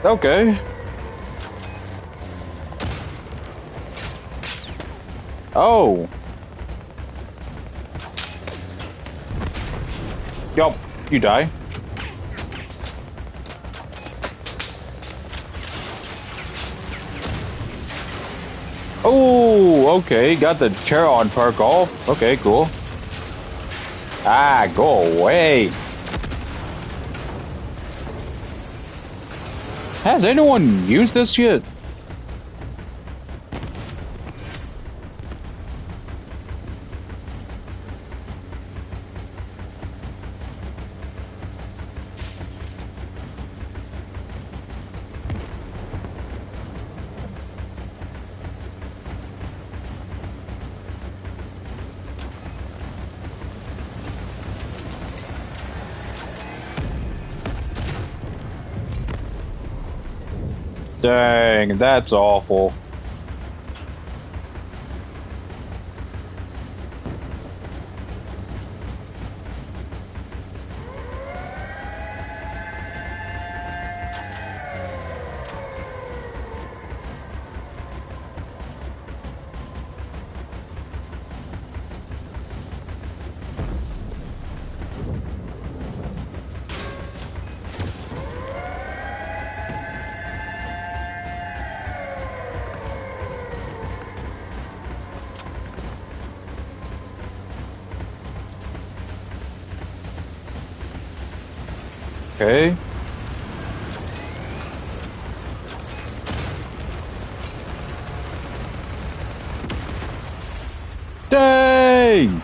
Okay. Oh. Yup, you die. Oh, okay. Got the chair on perk off. Okay, cool. Ah, go away. Has anyone used this yet? Dang, that's awful. Okay. Dang!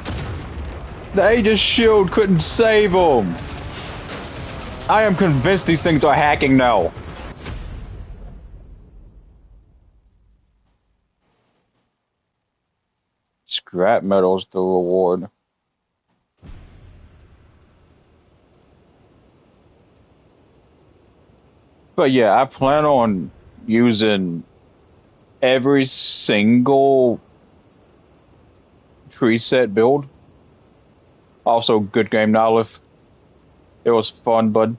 The Aegis shield couldn't save him. I am convinced these things are hacking now. Scrap metal's the reward. But yeah, I plan on using every single preset build. Also, good game, Nolif. It was fun, bud.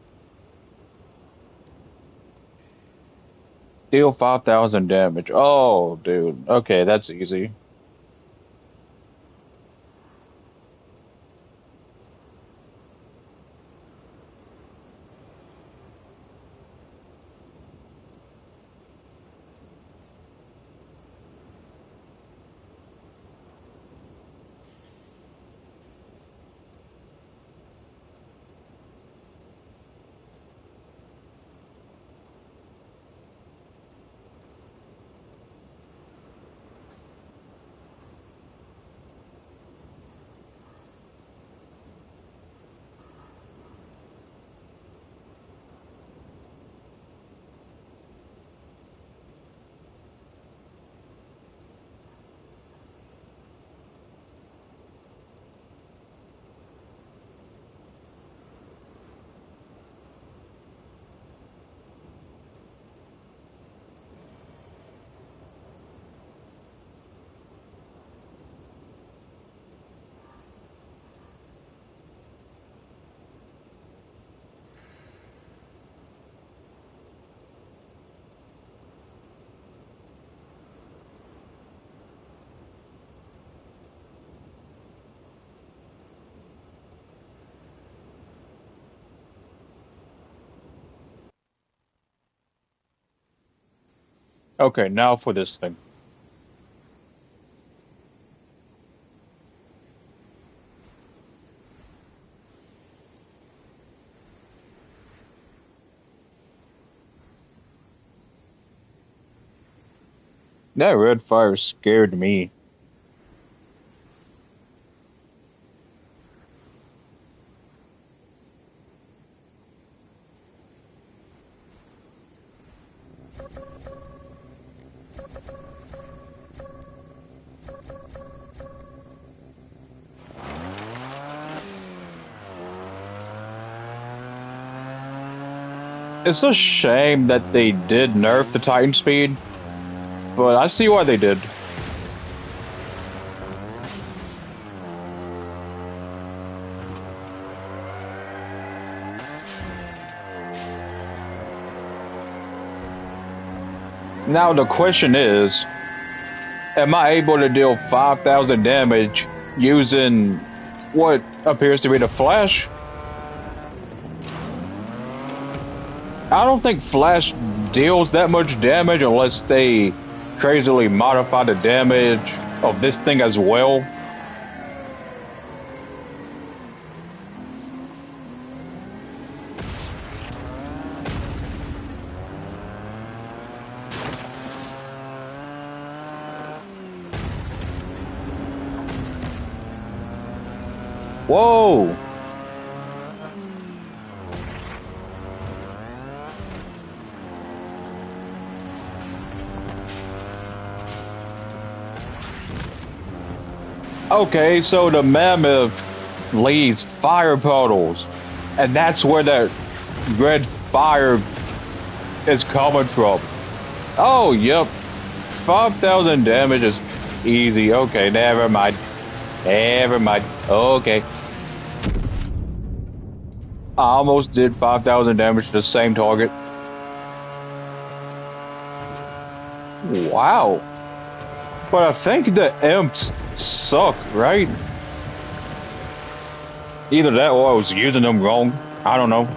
Deal 5,000 damage. Oh, dude. Okay, that's easy. Okay, now for this thing. That red fire scared me. It's a shame that they did nerf the Titan speed, but I see why they did. Now the question is, am I able to deal 5,000 damage using what appears to be the Flash? I don't think Flash deals that much damage unless they crazily modify the damage of this thing as well. Whoa! Okay, so the mammoth leaves fire puddles, and that's where that red fire is coming from. Oh, yep. 5,000 damage is easy. Okay, never mind. Never mind. Okay. I almost did 5,000 damage to the same target. Wow. But I think the imps suck, right? Either that or I was using them wrong. I don't know.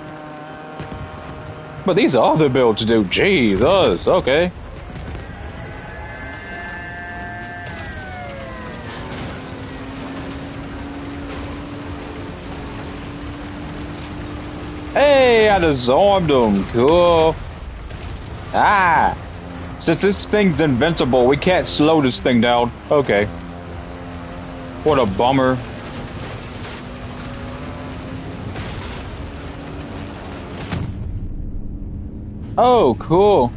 But these other builds do. Jesus. Okay. Hey, I disarmed him. Cool. Ah. Since this thing's invincible, we can't slow this thing down. Okay. What a bummer. Oh, cool.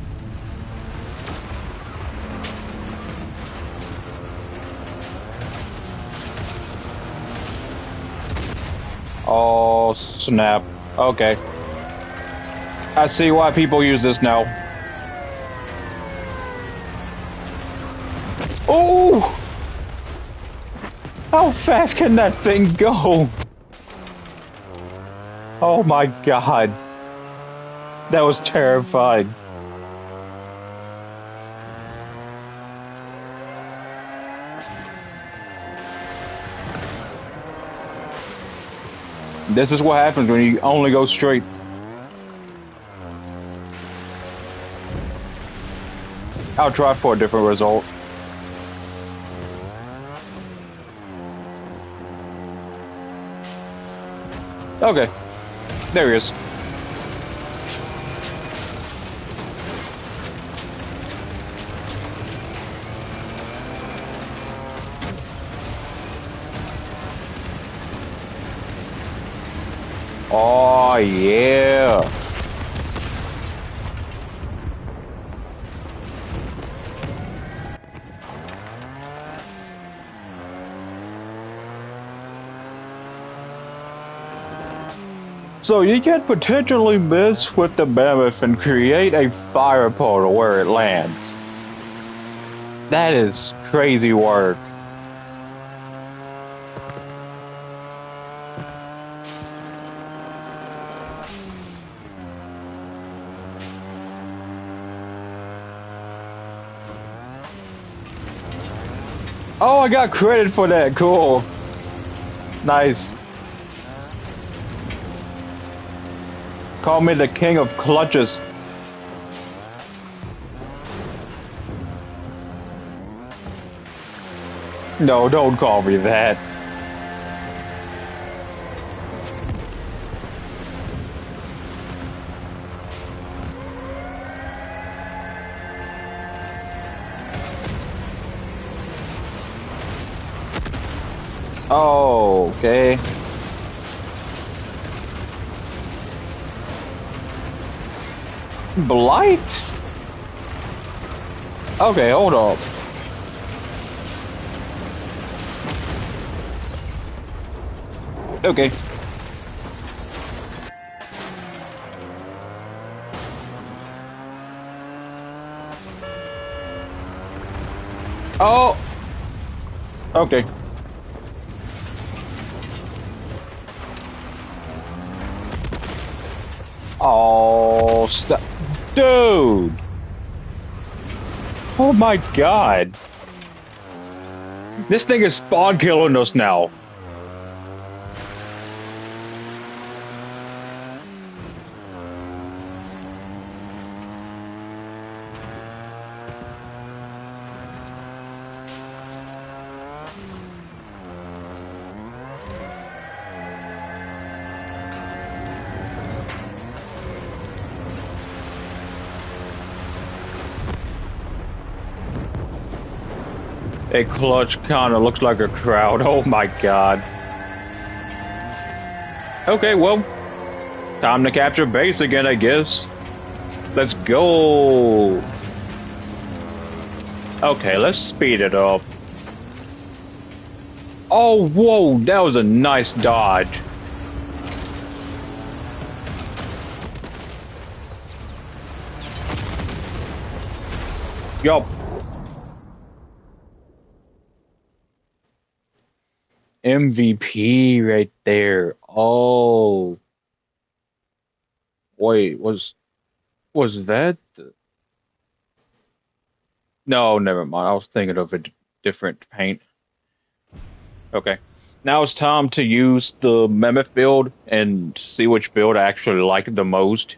Oh, snap. Okay. I see why people use this now. Oh! How fast can that thing go? Oh my god. That was terrifying. This is what happens when you only go straight. I'll try for a different result. Okay. There he is. Oh, yeah. So you can potentially mess with the mammoth and create a fire portal where it lands. That is crazy work. Oh, I got credit for that. Cool. Nice. Call me the king of clutches. No, don't call me that. Oh, okay. Blight? Okay, hold up. Okay. Oh. Okay. Oh, stop. Dude. Oh my god. This thing is spawn killing us now. A clutch kind of looks like a crowd. Oh my god. Okay, well, time to capture base again, I guess. Let's go. Okay, let's speed it up. Oh, whoa, that was a nice dodge. Yup. MVP right there. Oh. Wait, was that No, never mind. I was thinking of a different paint. Okay. Now it's time to use the Mammoth build and see which build I actually like the most.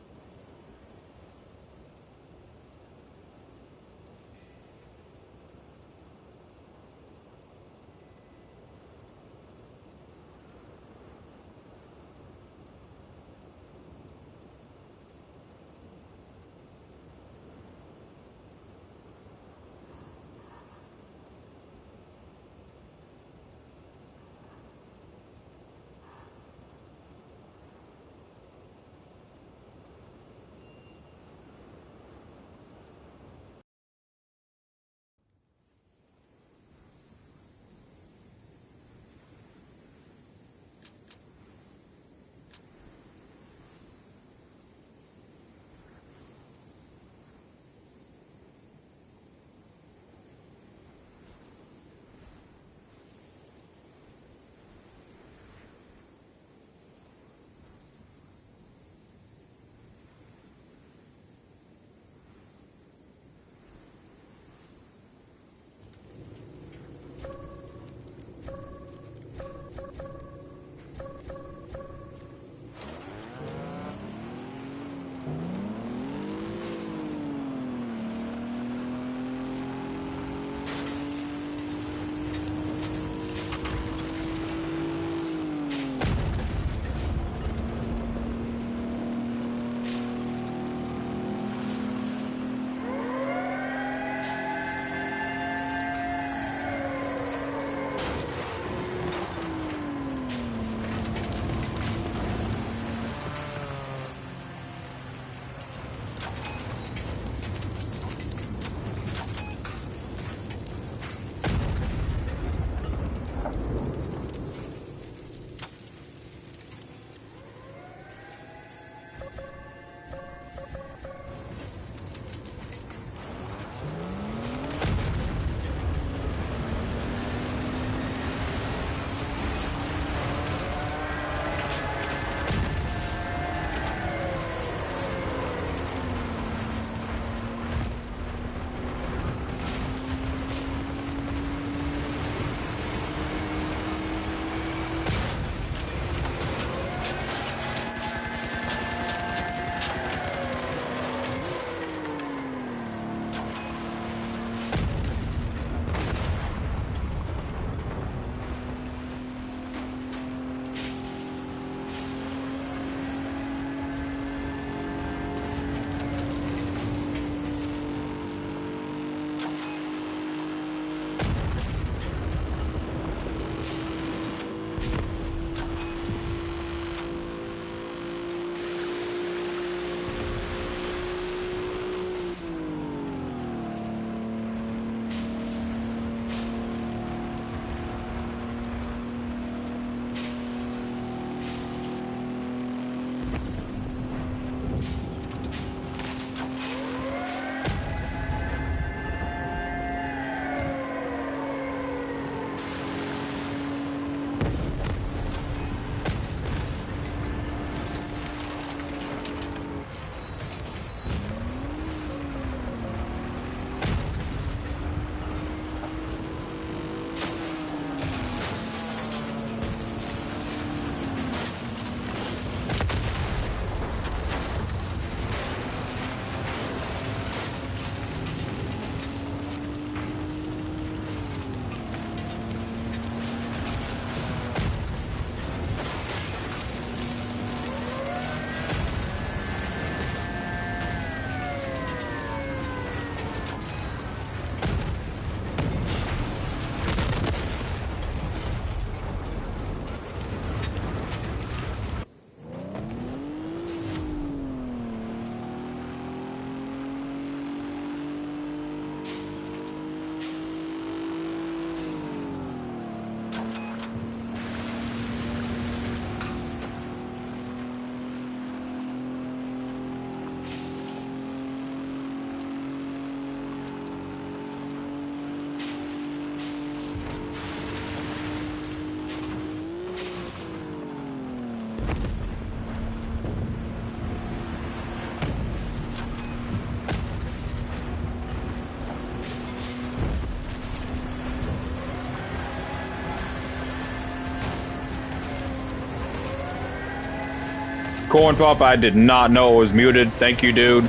Corn Pop, I did not know it was muted. Thank you, dude.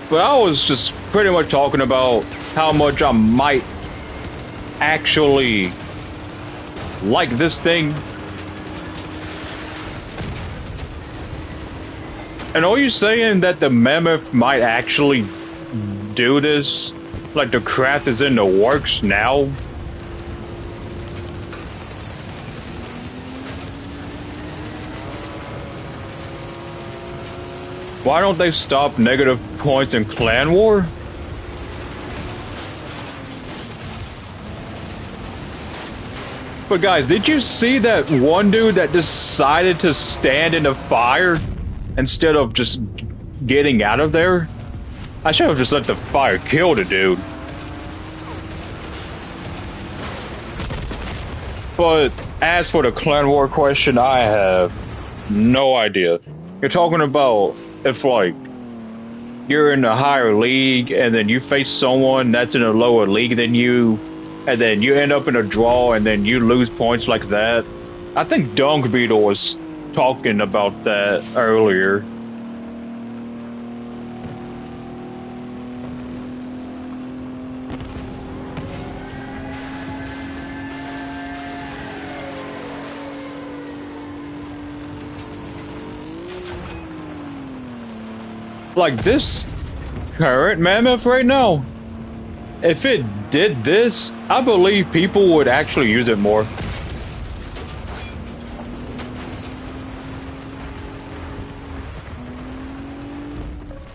But I was just pretty much talking about how much I might actually like this thing. And are you saying that the Mammoth might actually do this? Like the craft is in the works now? Why don't they stop negative points in Clan War? But guys, did you see that one dude that decided to stand in the fire instead of just getting out of there? I should have just let the fire kill the dude. But as for the Clan War question, I have no idea. You're talking about if, like, you're in a higher league and then you face someone that's in a lower league than you, and then you end up in a draw and then you lose points like that. I think Dunk Beetle was talking about that earlier. Like this current Mammoth right now, if it did this, I believe people would actually use it more.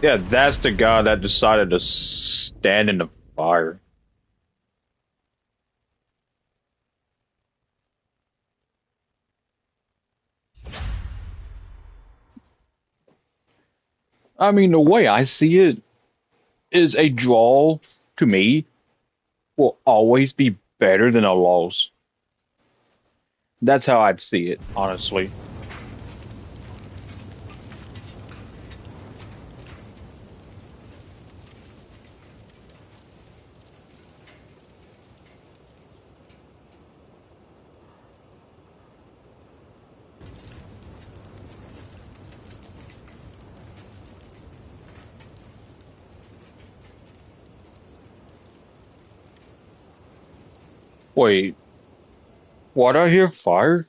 Yeah, that's the guy that decided to stand in the fire. I mean, the way I see it is a draw, to me, will always be better than a loss. That's how I'd see it, honestly. Wait, what? I hear fire?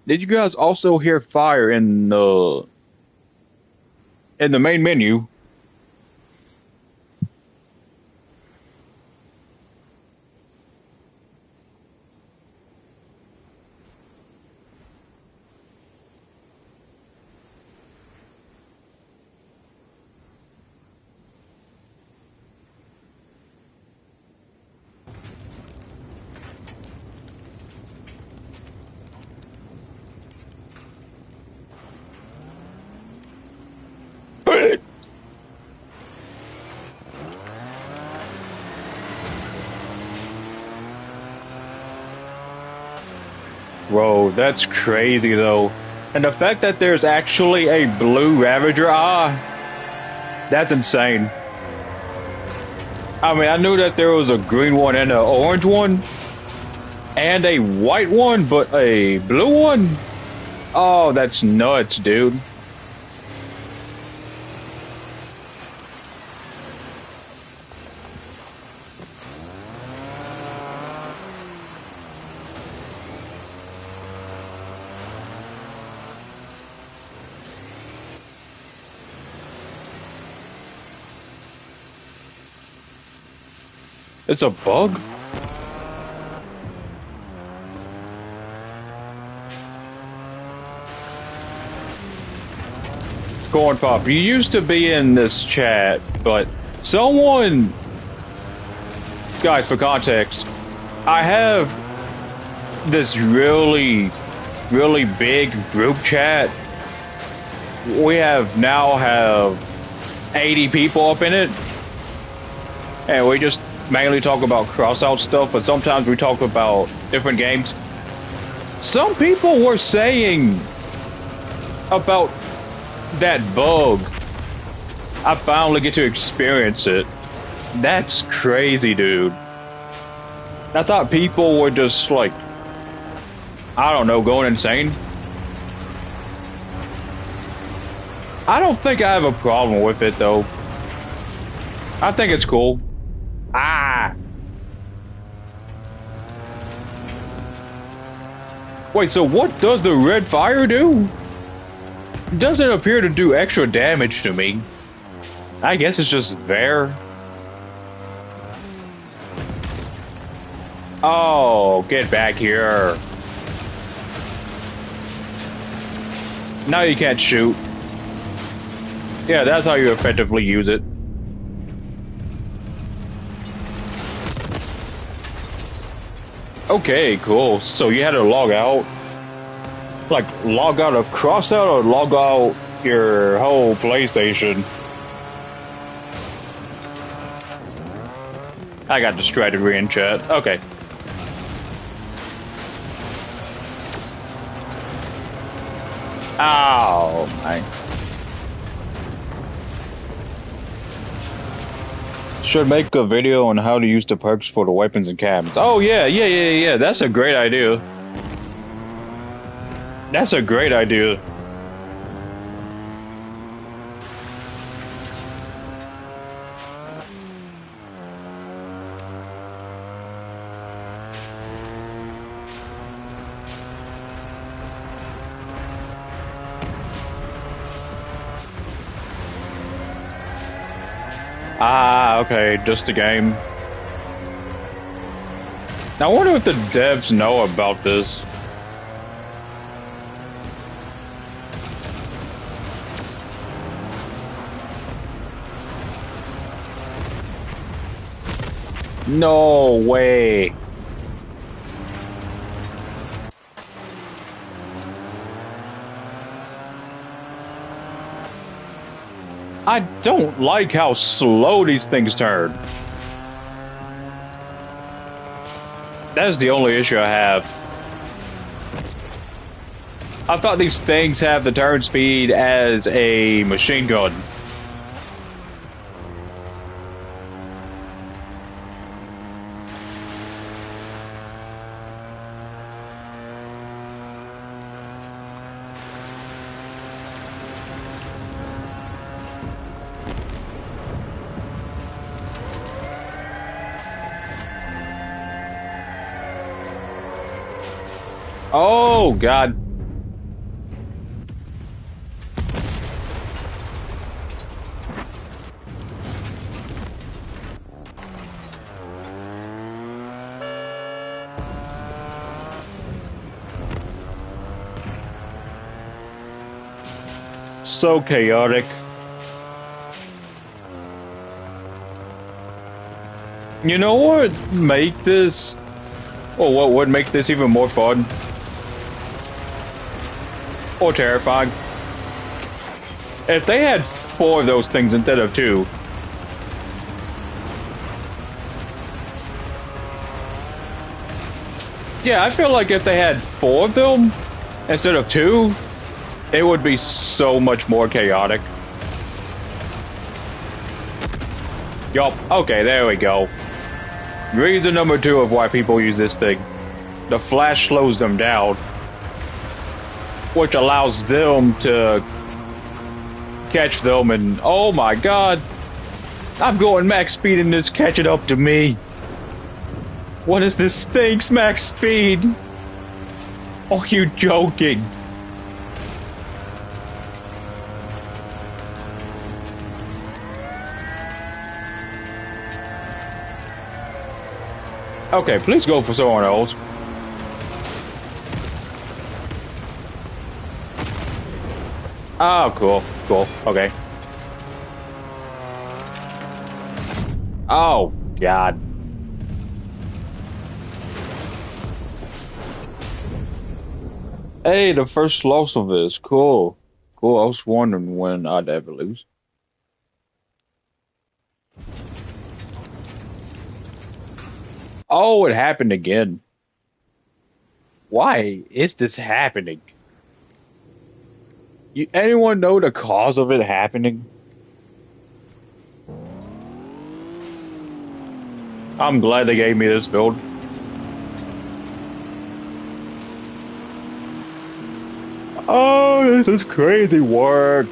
Did you guys also hear fire in the main menu? Bro, that's crazy though. And the fact that there's actually a blue Ravager, that's insane. I mean, I knew that there was a green one and an orange one, and a white one, but a blue one? Oh, that's nuts, dude. It's a bug? Corn Pop, you used to be in this chat, but someone... Guys, for context, I have this really big group chat. We now have 80 people up in it, and we just mainly talk about crossout stuff, but sometimes we talk about different games. Some people were saying about that bug. I finally get to experience it. That's crazy, dude. I thought people were just like, I don't know, going insane. I don't think I have a problem with it though. I think it's cool. Ah! Wait, so what does the red fire do? It doesn't appear to do extra damage to me. I guess it's just there. Oh, get back here. Now you can't shoot. Yeah, that's how you effectively use it. Okay, cool. So you had to log out? Like, log out of Crossout or log out your whole PlayStation? I got distracted reading chat. Okay. Oh, my. Should make a video on how to use the perks for the weapons and cabins. Oh, yeah. That's a great idea. That's a great idea. Ah, okay, just a game. Now, I wonder if the devs know about this. No way. I don't like how slow these things turn. That's the only issue I have. I thought these things have the turn speed as a machine gun. Oh, God. So chaotic. You know what would make this, or what would make this even more fun? Or terrifying? If they had 4 of those things instead of 2. Yeah, I feel like if they had 4 of them instead of 2, it would be so much more chaotic. Yup, okay, there we go. Reason number 2 of why people use this thing. The flash slows them down, which allows them to catch them, and oh my god, I'm going max speed and it's catching up to me. What is this thing's max speed? Oh, you joking? Okay, please go for someone else. Oh, cool, cool, okay. Oh, God. Hey, the first loss of this, cool. Cool, I was wondering when I'd ever lose. Oh, it happened again. Why is this happening? Anyone know the cause of it happening? I'm glad they gave me this build. Oh, this is crazy work.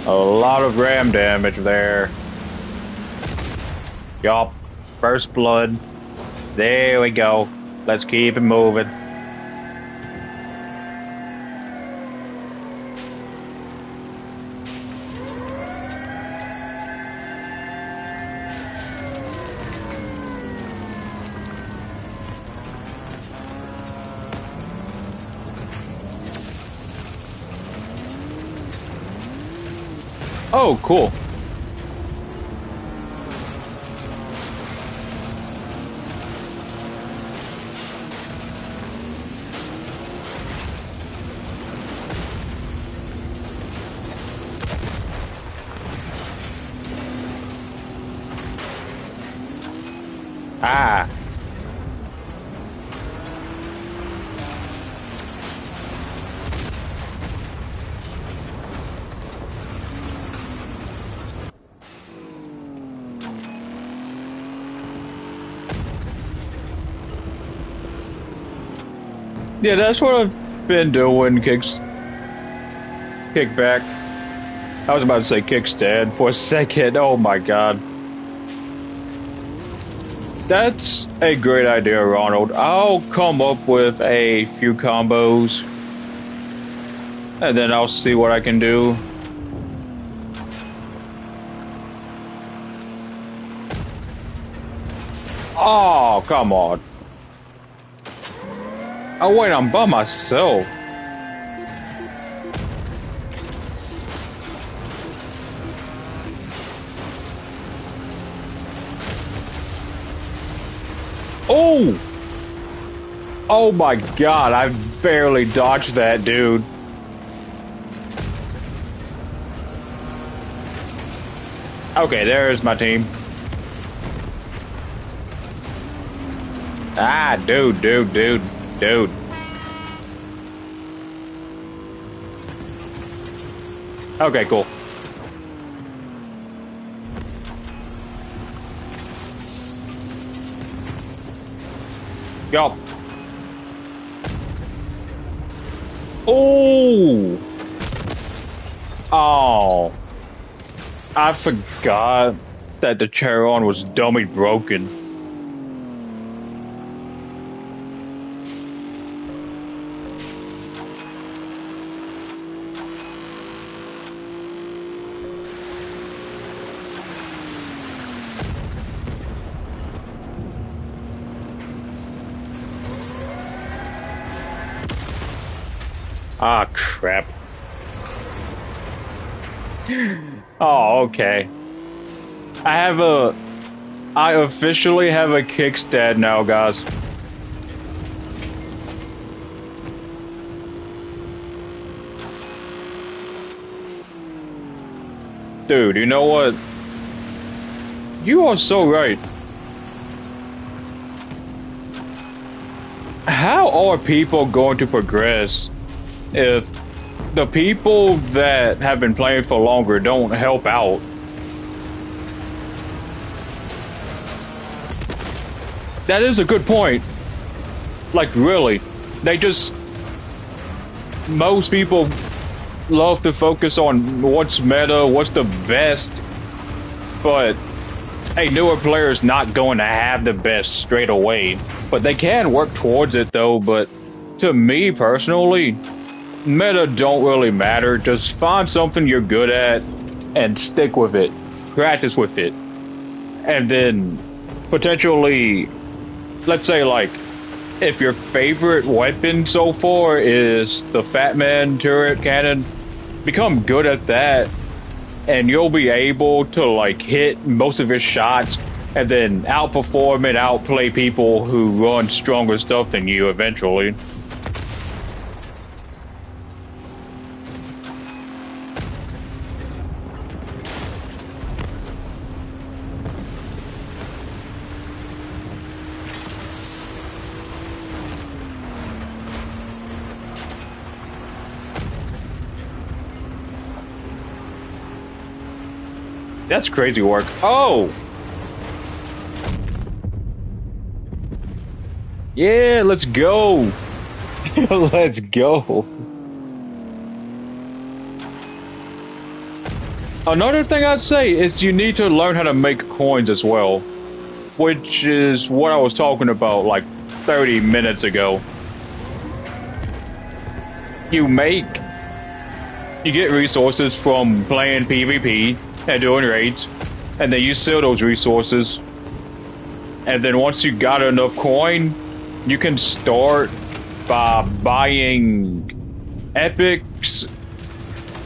A lot of ram damage there. Yup. First blood. There we go. Let's keep it moving. Oh, cool. Ah. Yeah, that's what I've been doing. Kickback. I was about to say kickstand for a second. Oh my god. That's a great idea, Ronald. I'll come up with a few combos and then I'll see what I can do. Oh, come on. Oh, wait, I'm by myself. Oh! Oh my god, I barely dodged that, dude. Okay, there's my team. Ah, dude. Okay, cool. Yup. Oh! Oh. I forgot that the Charon was dummy broken. Ah, crap. Oh, okay. I officially have a kickstand now, guys. Dude, you know what? You are so right. How are people going to progress if the people that have been playing for longer don't help out? That is a good point. Like, really. Most people love to focus on what's meta, what's the best, but a newer player is not going to have the best straight away. But they can work towards it, though. But to me, personally, meta don't really matter. Just find something you're good at and stick with it. Practice with it. And then potentially, let's say, like, if your favorite weapon so far is the Fat Man turret cannon, become good at that, and you'll be able to, like, hit most of his shots and then outperform and outplay people who run stronger stuff than you eventually. That's crazy work. Oh! Yeah, let's go! Let's go! Another thing I'd say is you need to learn how to make coins as well. Which is what I was talking about like 30 minutes ago. You get resources from playing PvP and doing raids, and then you sell those resources. And then once you got enough coin, you can start by buying epics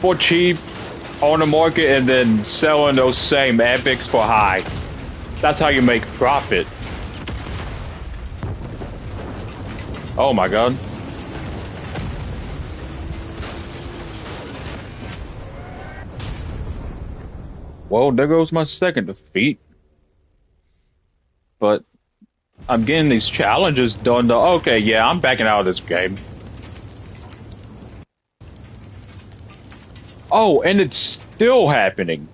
for cheap on the market and then selling those same epics for high. That's how you make profit. Oh my god. Well, there goes my second defeat. But I'm getting these challenges done though. Okay, yeah, I'm backing out of this game. Oh, and it's still happening.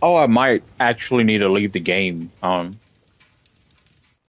Oh, I might actually need to leave the game.